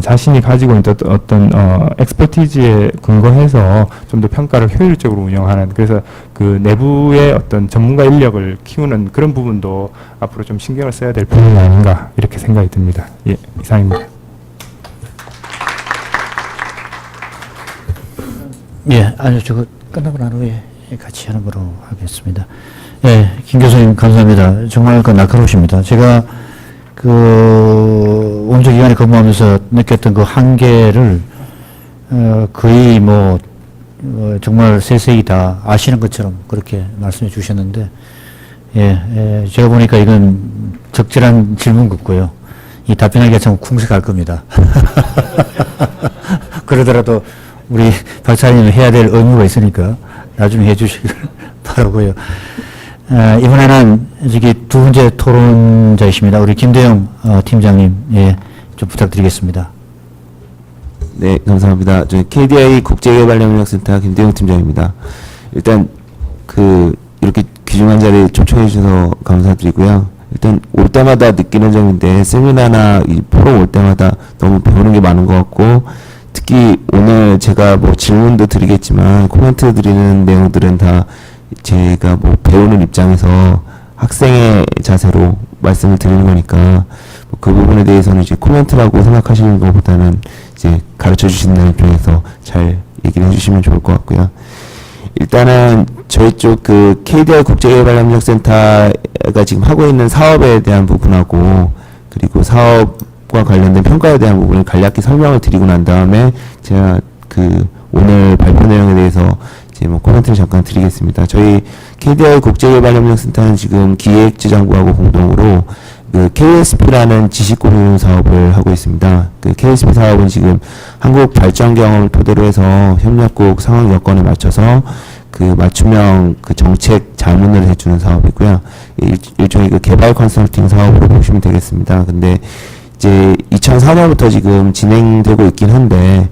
자신이 가지고 있는 어떤 엑스퍼티즈에 근거해서 좀 더 평가를 효율적으로 운영하는, 그래서 그 내부의 어떤 전문가 인력을 키우는 그런 부분도 앞으로 좀 신경을 써야 될 부분이 아닌가 이렇게 생각이 듭니다. 예, 이상입니다. 예, 아니요, 저거 끝나고 난 후에 같이 하는 거로 하겠습니다. 예, 김 교수님 감사합니다. 정말 날카로우십니다. 제가 원조기관에 근무하면서 느꼈던 그 한계를 거의 정말 세세히 다 아시는 것처럼 그렇게 말씀해 주셨는데, 제가 보니까 이건 적절한 질문 같고요. 이 답변하기가 참 궁색할 겁니다. 그러더라도 우리 박사님은 해야 될 의무가 있으니까 나중에 해주시길 바라고요. 이번에는 두 번째 토론자이십니다. 우리 김대영 팀장님, 좀 부탁드리겠습니다. 네, 감사합니다. 저희 KDI 국제개발협력센터 김대영 팀장입니다. 일단 이렇게 귀중한 자리에 초청해 주셔서 감사드리고요. 일단 올 때마다 느끼는 점인데, 세미나나 이 포럼 올 때마다 너무 배우는 게 많은 것 같고, 특히 오늘 제가 뭐 질문도 드리겠지만 코멘트 드리는 내용들은 다 제가 뭐 배우는 입장에서 학생의 자세로 말씀을 드리는 거니까 그 부분에 대해서는 이제 코멘트라고 생각하시는 것보다는 이제 가르쳐 주시는 입장에서 잘 얘기를 해주시면 좋을 것 같고요. 일단은 저희 쪽 KDI 국제개발협력센터가 지금 하고 있는 사업에 대한 부분하고, 그리고 사업과 관련된 평가에 대한 부분을 간략히 설명을 드리고 난 다음에 제가 오늘 발표 내용에 대해서 이제 뭐 코멘트를 잠깐 드리겠습니다. 저희 KDI 국제개발협력센터는 지금 기획재정부하고 공동으로 KSP라는 지식공유 사업을 하고 있습니다. KSP 사업은 지금 한국 발전 경험을 토대로 해서 협력국 상황 여건에 맞춰서 맞춤형 정책 자문을 해주는 사업이고요. 일종의 개발 컨설팅 사업으로 보시면 되겠습니다. 근데 이제 2004년부터 지금 진행되고 있긴 한데,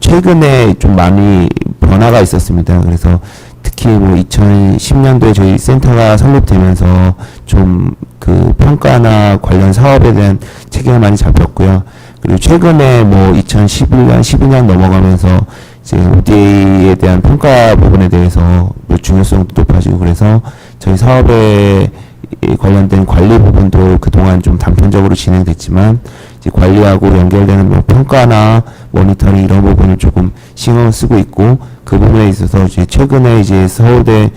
최근에 좀 많이 변화가 있었습니다. 그래서 특히 뭐 2010년도에 저희 센터가 설립되면서 좀 평가나 관련 사업에 대한 체계가 많이 잡혔고요. 그리고 최근에 뭐 2011년, 12년 넘어가면서 이제 ODA에 대한 평가 부분에 대해서 중요성도 높아지고, 그래서 저희 사업에 관련된 관리 부분도 그동안 좀 단편적으로 진행됐지만, 이제 관리하고 연결되는 뭐 평가나 모니터링 이런 부분을 조금 신경을 쓰고 있고, 그 부분에 있어서 이제 최근에 이제 서울대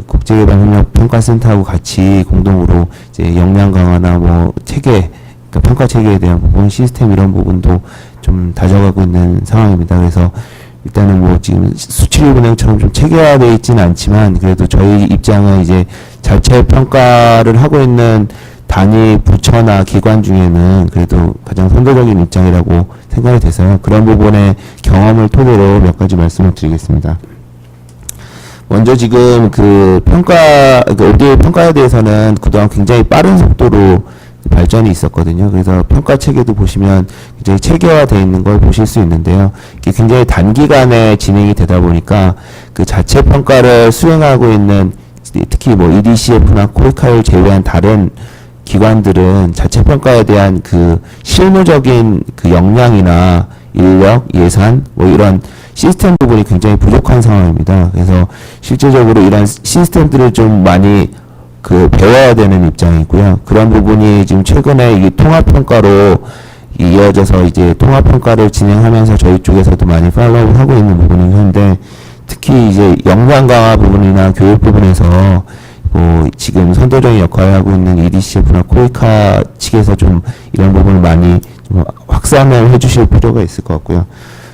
국제개발협력평가센터하고 같이 공동으로 이제 역량 강화나 뭐 체계, 평가 체계에 대한 부분, 시스템 이런 부분도 좀 다져가고 있는 상황입니다. 그래서 일단은 뭐 지금 수출입은행처럼 좀 체계화되어 있지는 않지만 그래도 저희 입장은 이제 자체 평가를 하고 있는 단위 부처나 기관 중에는 그래도 가장 선도적인 입장이라고 생각이 돼서요. 그런 부분의 경험을 토대로 몇 가지 말씀을 드리겠습니다. 먼저 지금 그 ODA 평가에 대해서는 그동안 굉장히 빠른 속도로 발전이 있었거든요. 그래서 평가 체계도 보시면 굉장히 체계화되어 있는 걸 보실 수 있는데요. 이게 굉장히 단기간에 진행이 되다 보니까 그 자체 평가를 수행하고 있는 특히 뭐 EDCF나 코이카를 제외한 다른 기관들은 자체 평가에 대한 그 실무적인 그 역량이나 인력, 예산 뭐 이런 시스템 부분이 굉장히 부족한 상황입니다. 그래서 실질적으로 이런 시스템들을 좀 많이 그 배워야 되는 입장이고요. 그런 부분이 지금 최근에 이 통합평가로 이어져서 이제 통합평가를 진행하면서 저희 쪽에서도 많이 팔로우를 하고 있는 부분이긴 한데 특히 이제 역량 강화 부분이나 교육 부분에서 뭐 지금 선도적인 역할을 하고 있는 EDCF나 코이카 측에서 좀 이런 부분을 많이 좀 확산을 해주실 필요가 있을 것 같고요.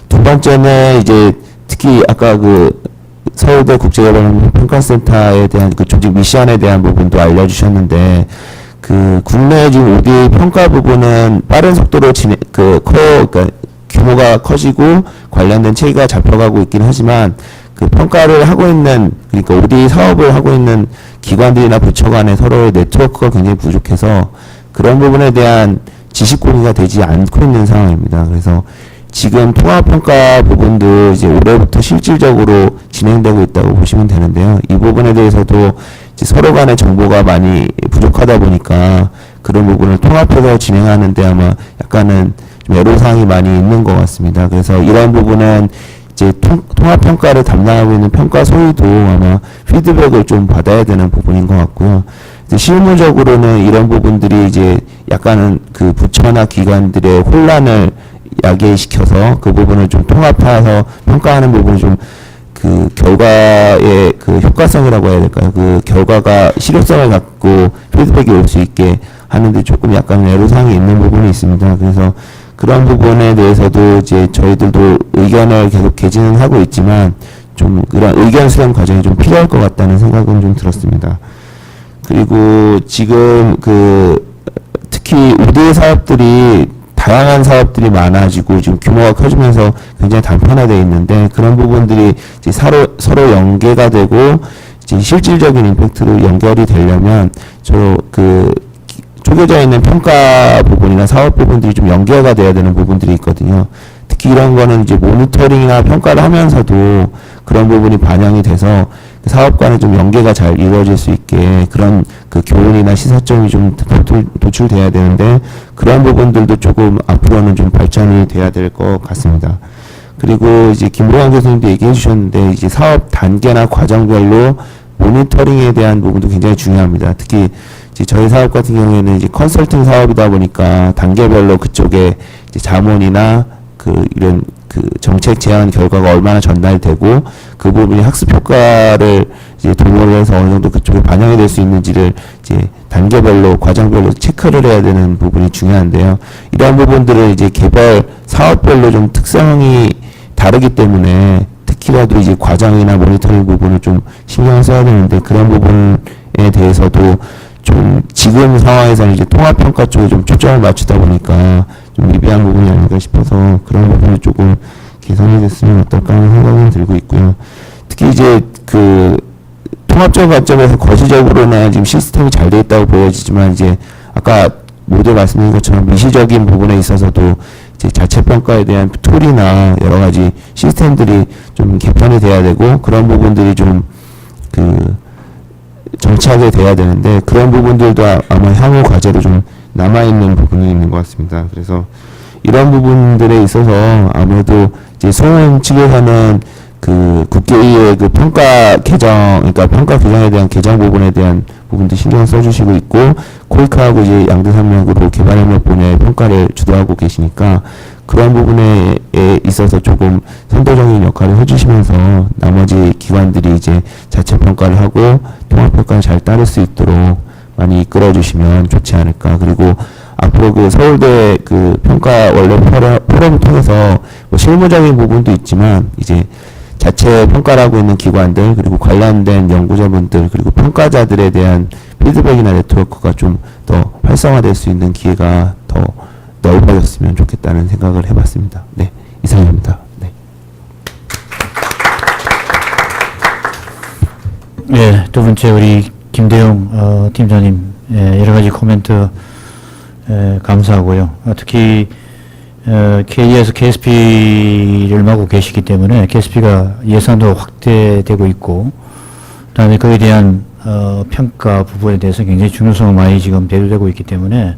두 번째는 이제 특히 아까 그 서울대 국제개발평가센터에 대한 그 조직 미션에 대한 부분도 알려주셨는데 그 국내 지금 ODA 평가 부분은 빠른 속도로 그러니까 규모가 커지고 관련된 체계가 잡혀가고 있긴 하지만 그 평가를 하고 있는 그러니까 ODA 사업을 하고 있는 기관들이나 부처 간의 서로의 네트워크가 굉장히 부족해서 그런 부분에 대한 지식 공유가 되지 않고 있는 상황입니다. 그래서 지금 통합평가 부분도 이제 올해부터 실질적으로 진행되고 있다고 보시면 되는데요. 이 부분에 대해서도 이제 서로 간의 정보가 많이 부족하다 보니까 그런 부분을 통합해서 진행하는데 아마 약간은 좀 애로사항이 많이 있는 것 같습니다. 그래서 이런 부분은 이제 통합평가를 담당하고 있는 평가소위도 아마 피드백을 좀 받아야 되는 부분인 것 같고요. 이제 실무적으로는 이런 부분들이 이제 약간은 그 부처나 기관들의 혼란을 야기시켜서 그 부분을 좀 통합해서 평가하는 부분을 좀 그 결과의 그 효과성이라고 해야 될까요? 그 결과가 실효성을 갖고 피드백이 올 수 있게 하는데 조금 약간 애로사항이 있는 부분이 있습니다. 그래서 그런 부분에 대해서도 이제 저희들도 의견을 계속 개진은 하고 있지만 좀 그런 의견 수렴 과정이 좀 필요할 것 같다는 생각은 좀 들었습니다. 그리고 지금 그 특히 ODA 사업들이 다양한 사업들이 많아지고 지금 규모가 커지면서 굉장히 단편화되어 있는데 그런 부분들이 이제 서로 연계가 되고 이제 실질적인 임팩트로 연결이 되려면 쪼개져 있는 평가 부분이나 사업 부분들이 좀 연계가 돼야 되는 부분들이 있거든요. 특히 이런 거는 이제 모니터링이나 평가를 하면서도 그런 부분이 반영이 돼서 사업과는 좀 연계가 잘 이루어질 수 있게 그런 그 교훈이나 시사점이 좀 도출돼야 되는데 그런 부분들도 조금 앞으로는 좀 발전이 돼야 될 것 같습니다. 그리고 이제 김보관 교수님도 얘기해 주셨는데 이제 사업 단계나 과정별로 모니터링에 대한 부분도 굉장히 중요합니다. 특히 이제 저희 사업 같은 경우에는 이제 컨설팅 사업이다 보니까 단계별로 그쪽에 이제 자문이나 이런 정책 제안 결과가 얼마나 전달되고 그 부분이 학습 효과를 이제 도모를 해서 어느 정도 그쪽에 반영이 될 수 있는지를 이제 단계별로 과정별로 체크를 해야 되는 부분이 중요한데요. 이러한 부분들을 이제 개발 사업별로 좀 특성이 다르기 때문에 특히라도 이제 과정이나 모니터링 부분을 좀 신경을 써야 되는데 그런 부분에 대해서도 좀 지금 상황에서는 이제 통합평가 쪽에 좀 초점을 맞추다 보니까 좀 미비한 부분이 아닌가 싶어서 그런 부분을 조금 개선이 됐으면 어떨까 하는 생각은 들고 있고요. 특히 이제 그 통합적 관점에서 거시적으로는 지금 시스템이 잘 돼 있다고 보여지지만 이제 아까 모두 말씀드린 것처럼 미시적인 부분에 있어서도 이제 자체 평가에 대한 툴이나 여러 가지 시스템들이 좀 개편이 돼야 되고 그런 부분들이 좀 정착이 돼야 되는데 그런 부분들도 아마 향후 과제로 좀 남아있는 부분이 있는 것 같습니다. 그래서 이런 부분들에 있어서 아무래도 이제 소원 측에서는 그 국회의회 그 평가 개정, 그러니까 평가 규정에 대한 개정 부분에 대한 부분도 신경 써주시고 있고 코이카하고 이제 양대산맥으로 개발협력본의 평가를 주도하고 계시니까 그런 부분에 있어서 조금 선도적인 역할을 해주시면서 나머지 기관들이 이제 자체 평가를 하고 통합 평가를 잘 따를 수 있도록 많이 이끌어 주시면 좋지 않을까. 그리고 앞으로 그 서울대 그 평가 원래 포럼을 통해서 뭐 실무적인 부분도 있지만 이제 자체 평가를 있는 기관들 그리고 관련된 연구자분들 그리고 평가자들에 대한 피드백이나 네트워크가 좀 더 활성화될 수 있는 기회가 더 넓어졌으면 좋겠다는 생각을 해봤습니다. 네, 이상입니다. 네. 예, 두 번째 우리 김대용 팀장님 여러 가지 코멘트 감사하고요. 특히 KD에서 KSP를 맡고 계시기 때문에 KSP가 예산도 확대되고 있고 그다음에 그에 대한 평가 부분에 대해서 굉장히 중요성을 많이 지금 대두되고 있기 때문에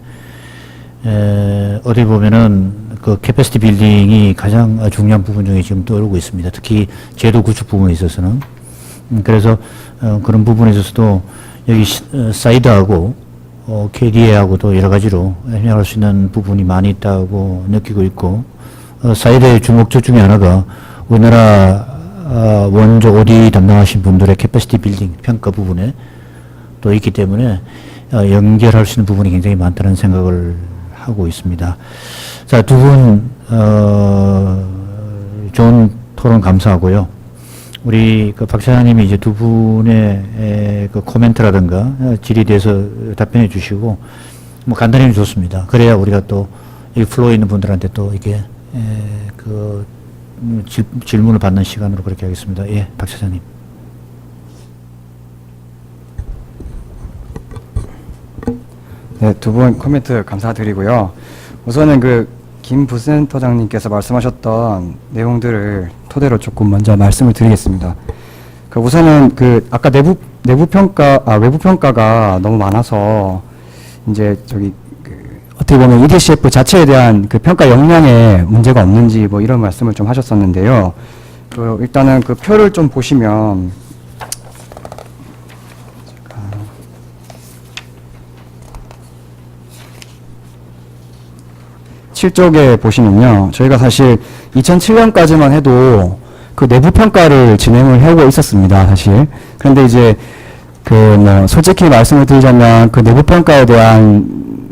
어디 보면은 그 캐패시티 빌딩이 가장 중요한 부분 중에 지금 떠오르고 있습니다. 특히 제도 구축 부분에 있어서는 그래서 그런 부분에 있어서도 여기 사이드하고 KDA하고도 여러 가지로 협력할 수 있는 부분이 많이 있다고 느끼고 있고 사이드의 주목점 중에 하나가 우리나라 원조 OD 담당하신 분들의 캐패시티 빌딩 평가 부분에 또 있기 때문에 연결할 수 있는 부분이 굉장히 많다는 생각을 하고 있습니다. 자, 두 분 좋은 토론 감사하고요. 우리 그 박 차장님이 이제 두 분의 그 코멘트라든가 질에 대해서 답변해 주시고 뭐 간단히 좋습니다. 그래야 우리가 또 이 플로에 있는 분들한테 또 이게 그 질문을 받는 시간으로 그렇게 하겠습니다. 예, 박 차장님. 네, 두 분 코멘트 감사드리고요. 우선은 그 김 부센터장님께서 말씀하셨던 내용들을 토대로 조금 먼저 말씀을 드리겠습니다. 그 우선은 그 아까 외부 평가가 너무 많아서 이제 저기 그 어떻게 보면 EDCF 자체에 대한 그 평가 역량에 문제가 없는지 뭐 이런 말씀을 좀 하셨었는데요. 그 일단은 그 표를 좀 보시면 7쪽에 보시면요. 저희가 사실 2007년까지만 해도 그 내부 평가를 진행을 해오고 있었습니다, 사실. 그런데 이제 그 뭐 솔직히 말씀을 드리자면 그 내부 평가에 대한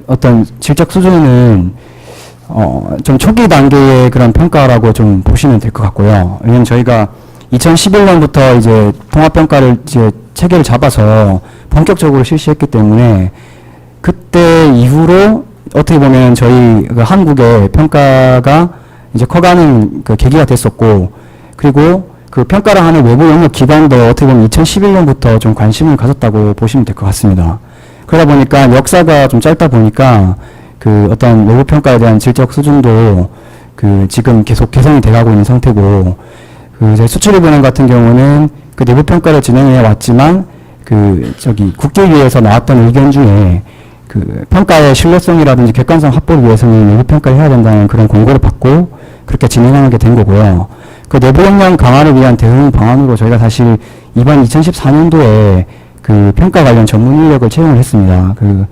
어떤 질적 수준은 좀 초기 단계의 그런 평가라고 좀 보시면 될 것 같고요. 왜냐면 저희가 2011년부터 이제 통합평가를 이제 체계를 잡아서 본격적으로 실시했기 때문에 그때 이후로 어떻게 보면 저희 그 한국의 평가가 이제 커가는 그 계기가 됐었고, 그리고 그 평가를 하는 외부 영역 기관도 어떻게 보면 2011년부터 좀 관심을 가졌다고 보시면 될 것 같습니다. 그러다 보니까 역사가 좀 짧다 보니까 그 어떤 외부 평가에 대한 질적 수준도 그 지금 계속 개선이 돼가고 있는 상태고, 그 제 수출입은행 같은 경우는 그 내부 평가를 진행해 왔지만 그 저기 국제위에서 나왔던 의견 중에 그 평가의 신뢰성이라든지 객관성 확보를 위해서는 내부 평가를 해야 된다는 그런 공고를 받고 그렇게 진행하게 된 거고요. 그 내부 역량 강화를 위한 대응 방안으로 저희가 사실 이번 2014년도에 그 평가 관련 전문 인력을 채용을 했습니다. 그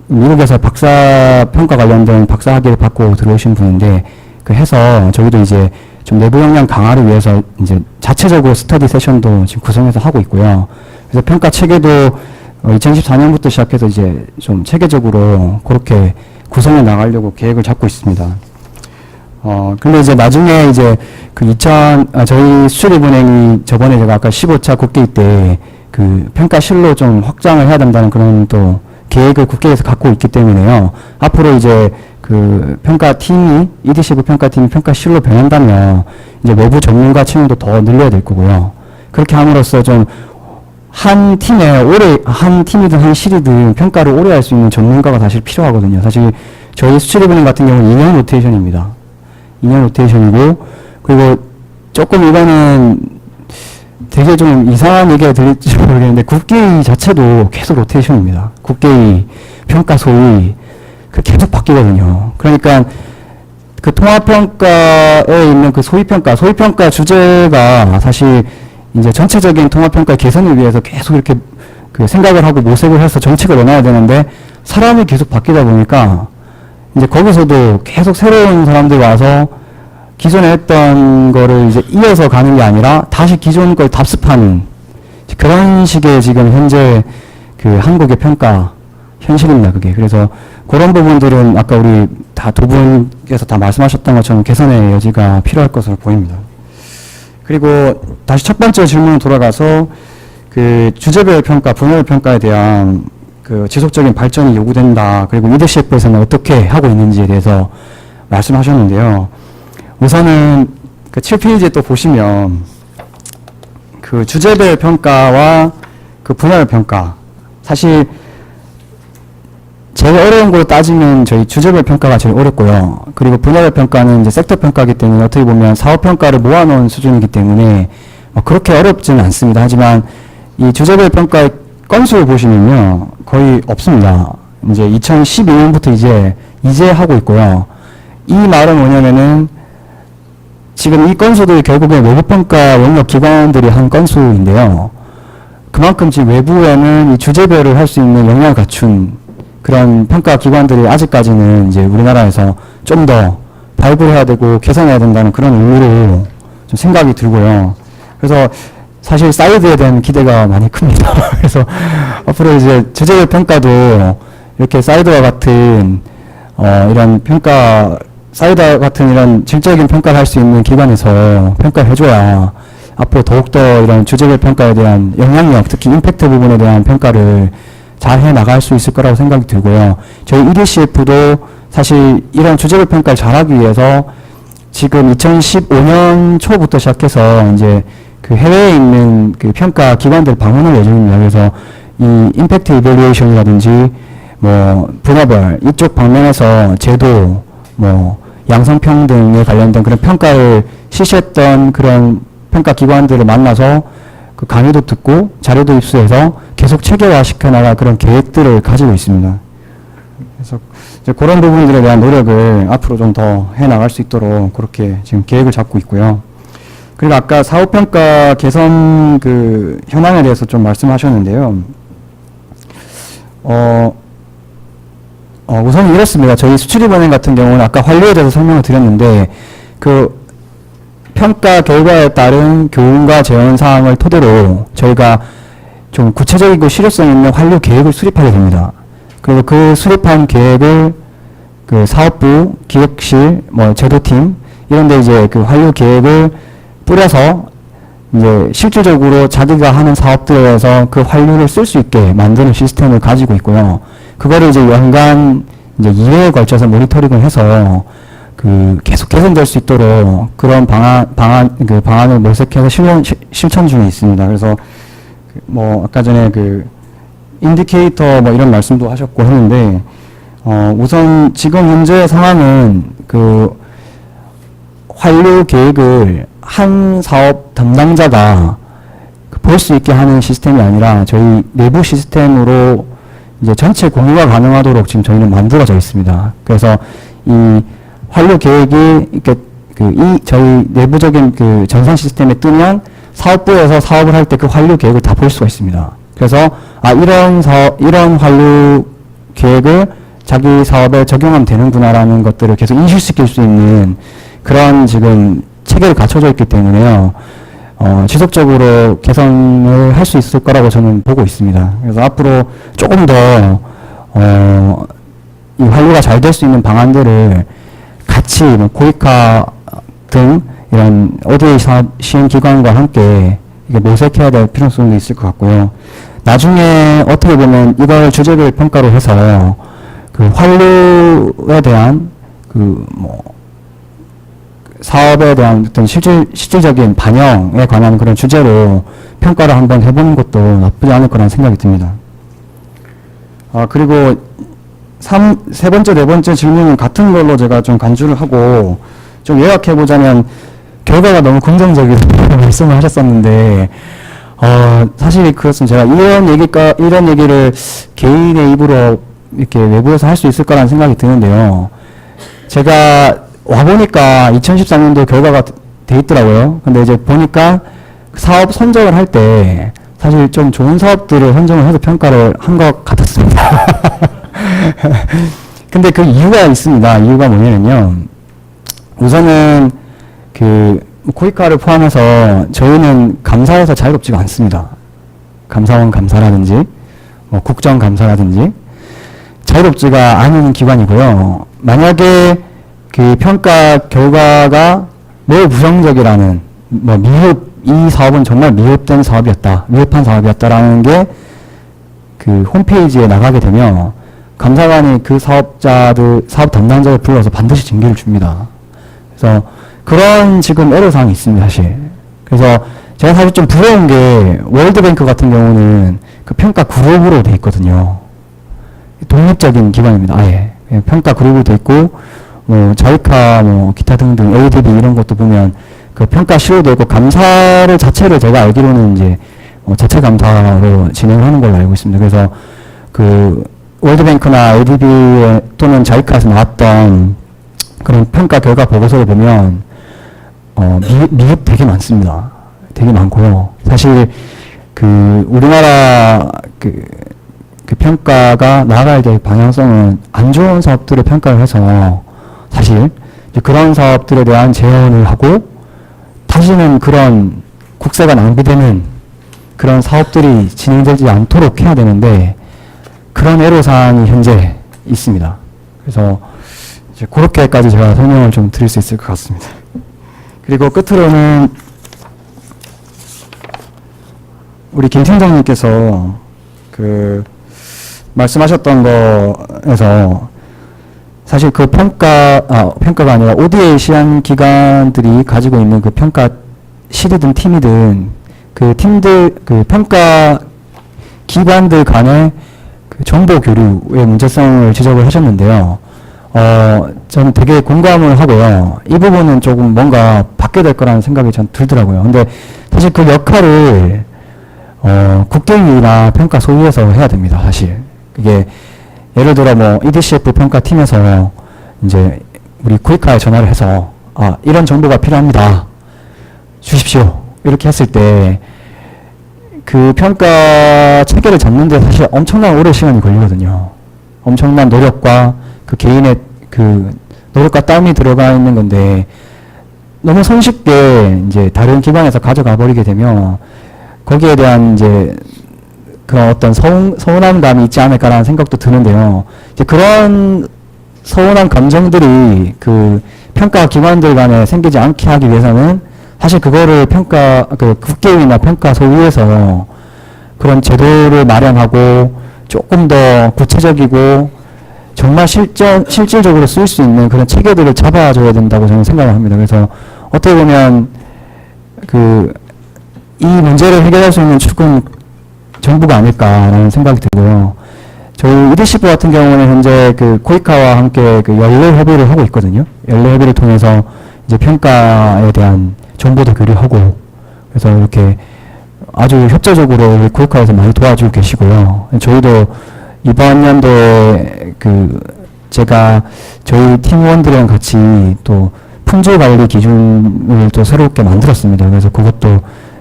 미국에서 박사 평가 관련된 박사 학위를 받고 들어오신 분인데 그 해서 저희도 이제 좀 내부 역량 강화를 위해서 이제 자체적으로 스터디 세션도 지금 구성해서 하고 있고요. 그래서 평가 체계도 2014년부터 시작해서 이제 좀 체계적으로 그렇게 구성해 나가려고 계획을 잡고 있습니다. 근데 이제 나중에 이제 그 저희 수출입은행이 저번에 제가 아까 15차 국회의 때 그 평가실로 좀 확장을 해야 된다는 그런 또 계획을 국회에서 갖고 있기 때문에요. 앞으로 이제 그 평가팀이, EDCF 평가팀이 평가실로 변한다면 이제 외부 전문가 채용도 더 늘려야 될 거고요. 그렇게 함으로써 좀 한 팀이든 한 실이든 평가를 오래 할 수 있는 전문가가 사실 필요하거든요. 사실 저희 수출입은행 같은 경우는 2년 로테이션입니다. 2년 로테이션이고, 그리고 조금 이거는 되게 좀 이상한 얘기가 들릴지 모르겠는데 국계의 자체도 계속 로테이션입니다. 국계의 평가 소위 그 계속 바뀌거든요. 그러니까 그 통합평가에 있는 그 소위평가 주제가 사실 이제 전체적인 통합평가 개선을 위해서 계속 이렇게 그 생각을 하고 모색을 해서 정책을 내놔야 되는데 사람이 계속 바뀌다 보니까 이제 거기서도 계속 새로운 사람들이 와서 기존에 했던 거를 이제 이어서 가는 게 아니라 다시 기존 걸 답습하는 그런 식의 지금 현재 그 한국의 평가 현실입니다, 그게. 그래서 그런 부분들은 아까 우리 다 두 분께서 다 말씀하셨던 것처럼 개선의 여지가 필요할 것으로 보입니다. 그리고 다시 첫 번째 질문 돌아가서 그 주제별 평가, 분야별 평가에 대한 그 지속적인 발전이 요구된다. 그리고 리더십에서는 어떻게 하고 있는지에 대해서 말씀하셨는데요. 우선은 그 7페이지에 또 보시면 그 주제별 평가와 그 분야별 평가, 사실 제일 어려운 걸로 따지면 저희 주제별 평가가 제일 어렵고요. 그리고 분야별 평가는 이제 섹터 평가이기 때문에 어떻게 보면 사업 평가를 모아놓은 수준이기 때문에 그렇게 어렵지는 않습니다. 하지만 이 주제별 평가의 건수를 보시면요, 거의 없습니다. 이제 2012년부터 이제 하고 있고요. 이 말은 뭐냐면은 지금 이 건수들이 결국에 외부평가 영역 기관들이 한 건수인데요. 그만큼 지금 외부에는 이 주제별을 할 수 있는 역량을 갖춘 그런 평가 기관들이 아직까지는 이제 우리나라에서 좀 더 발굴해야 되고 개선해야 된다는 그런 의미로 좀 생각이 들고요. 그래서 사실 사이드에 대한 기대가 많이 큽니다. 그래서 앞으로 이제 주제별 평가도 이렇게 사이드와 같은 이런 평가, 사이드와 같은 이런 질적인 평가를 할 수 있는 기관에서 평가를 해줘야 앞으로 더욱더 이런 주제별 평가에 대한 영향력, 특히 임팩트 부분에 대한 평가를 잘 해 나갈 수 있을 거라고 생각이 들고요. 저희 EDCF도 사실 이런 주제별 평가를 잘하기 위해서 지금 2015년 초부터 시작해서 이제 그 해외에 있는 그 평가 기관들 방문을 예정입니다. 그래서 이 임팩트 이밸리에이션이라든지 뭐 분야별 이쪽 방면에서 제도, 뭐 양성평등에 관련된 그런 평가를 실시했던 그런 평가 기관들을 만나서 그 강의도 듣고 자료도 입수해서 계속 체계화 시켜나갈 그런 계획들을 가지고 있습니다. 그래서 이제 그런 부분들에 대한 노력을 앞으로 좀 더 해나갈 수 있도록 그렇게 지금 계획을 잡고 있고요. 그리고 아까 사업평가 개선 그 현황에 대해서 좀 말씀하셨는데요. 우선 이렇습니다. 저희 수출입은행 같은 경우는 아까 환류에 대해서 설명을 드렸는데 그 평가 결과에 따른 교훈과 재원 사항을 토대로 저희가 좀 구체적이고 실효성 있는 환류 계획을 수립하게 됩니다. 그리고 그 수립한 계획을 그 사업부, 기획실, 뭐 제도팀 이런 데 이제 그 환류 계획을 뿌려서 이제 실질적으로 자기가 하는 사업들에서 그 환류를 쓸 수 있게 만드는 시스템을 가지고 있고요. 그거를 이제 연간 이제 2회에 걸쳐서 모니터링을 해서 그 계속 개선될 수 있도록 그런 방안을 모색해서 실천 중에 있습니다. 그래서 뭐 아까 전에 그 인디케이터 뭐 이런 말씀도 하셨고 했는데 우선 지금 현재 상황은 그 환류 계획을 한 사업 담당자가 볼 수 있게 하는 시스템이 아니라 저희 내부 시스템으로 이제 전체 공유가 가능하도록 지금 저희는 만들어져 있습니다. 그래서 이 환류 계획이 이렇게 저희 내부적인 그 전산 시스템에 뜨면 사업부에서 사업을 할 때 그 환류 계획을 다 볼 수가 있습니다. 그래서 이런 환류 계획을 자기 사업에 적용하면 되는구나라는 것들을 계속 인식시킬 수 있는 그런 지금 체계를 갖춰져 있기 때문에요. 지속적으로 개선을 할 수 있을 거라고 저는 보고 있습니다. 그래서 앞으로 조금 더 이 환류가 잘 될 수 있는 방안들을 같이 뭐 고위카 등 이런 ODA 사업 시행기관과 함께 이게 모색해야 될 필요성도 있을 것 같고요. 나중에 어떻게 보면 이걸 주제별 평가로 해서 그 환류에 대한 그 뭐 사업에 대한 어떤 실질적인 반영에 관한 그런 주제로 평가를 한번 해보는 것도 나쁘지 않을 거라는 생각이 듭니다. 그리고 세 번째, 네 번째 질문은 같은 걸로 제가 좀 간주를 하고 좀 요약해보자면 결과가 너무 긍정적이라고 말씀을 하셨었는데 사실 그것은 제가 이런 얘기를 개인의 입으로 이렇게 외부에서 할 수 있을 거라는 생각이 드는데요. 제가 와보니까 2013년도 결과가 돼 있더라고요. 근데 이제 보니까 사업 선정을 할 때 사실 좀 좋은 사업들을 선정을 해서 평가를 한 것 같았습니다. 근데 그 이유가 있습니다. 이유가 뭐냐면요. 우선은 그 고위카를 포함해서 저희는 감사에서 자유롭지가 않습니다. 감사원 감사라든지 뭐 국정감사라든지 자유롭지가 않은 기관이고요. 만약에 그 평가 결과가 매우 부정적이라는, 이 사업은 정말 미흡된 사업이었다, 미흡한 사업이었다라는 게 그 홈페이지에 나가게 되면 감사관이 그 사업 담당자를 불러서 반드시 징계를 줍니다. 그래서 그런 지금 애로사항이 있습니다, 사실. 그래서 제가 사실 좀 부러운 게 월드뱅크 같은 경우는 그 평가 그룹으로 돼 있거든요. 독립적인 기관입니다, 아예. 평가 그룹으로 돼 있고, 자이카, 기타 등등, ADB 이런 것도 보면 그 평가 시로도 있고, 감사를 자체를 제가 알기로는 이제 자체 감사로 진행하는 걸로 알고 있습니다. 그래서 그 월드뱅크나 ADB 또는 자이카에서 나왔던 그런 평가 결과 보고서를 보면 미흡 되게 많습니다. 되게 많고요. 사실 그 우리나라 그 평가가 나아가야 될 방향성은 안 좋은 사업들을 평가를 해서 사실 이제 그런 사업들에 대한 제한을 하고 다시는 그런 국세가 낭비되는 그런 사업들이 진행되지 않도록 해야 되는데 그런 애로사항이 현재 있습니다. 그래서 이제 그렇게까지 제가 설명을 좀 드릴 수 있을 것 같습니다. 그리고 끝으로는 우리 김 팀장님께서 그 말씀하셨던 거에서 사실 그 평가가 아니라 ODA 시한 기관들이 가지고 있는 그 평가 실이든 팀이든 그 팀들, 그 평가 기관들 간의 그 정보 교류의 문제성을 지적을 하셨는데요. 저는 되게 공감을 하고요. 이 부분은 조금 뭔가 바뀌어야 될 거라는 생각이 전 들더라고요. 근데 사실 그 역할을 국경이나 평가 소위에서 해야 됩니다, 사실. 그게 예를 들어 EDCF 평가팀에서 이제 우리 쿠이카에 전화를 해서 이런 정보가 필요합니다, 주십시오, 이렇게 했을 때 그 평가 체계를 잡는데 사실 엄청난 오랜 시간이 걸리거든요. 엄청난 노력과 그 개인의 그 노력과 땀이 들어가 있는 건데 너무 손쉽게 이제 다른 기관에서 가져가 버리게 되면 거기에 대한 이제 그런 어떤 서운한 감이 있지 않을까라는 생각도 드는데요. 이제 그런 서운한 감정들이 그 평가 기관들 간에 생기지 않게 하기 위해서는 사실 그거를 그 국계위나 평가 소위에서 그런 제도를 마련하고 조금 더 구체적이고 정말 실질적으로 쓸 수 있는 그런 체계들을 잡아줘야 된다고 저는 생각을 합니다. 그래서 어떻게 보면 이 문제를 해결할 수 있는 축은 정부가 아닐까라는 생각이 들고요. 저희 EDCF 같은 경우는 현재 그 코이카와 함께 그 연례 협의를 하고 있거든요. 연례 협의를 통해서 이제 평가에 대한 정보도 교류하고, 그래서 이렇게 아주 협조적으로 코이카에서 많이 도와주고 계시고요. 저희도 이번 연도에 제가 저희 팀원들이랑 같이 또 품질 관리 기준을 또 새롭게 만들었습니다. 그래서 그것도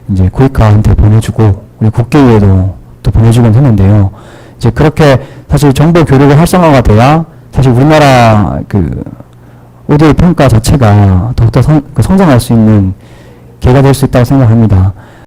이제 코이카한테 보내주고 우리 국계위에도 또 보내주곤 했는데요. 이제 그렇게 사실 정보 교류가 활성화가 돼야 사실 우리나라 ODA 평가 자체가 더욱더 성장할 수 있는 계기가 될 수 있다고 생각합니다.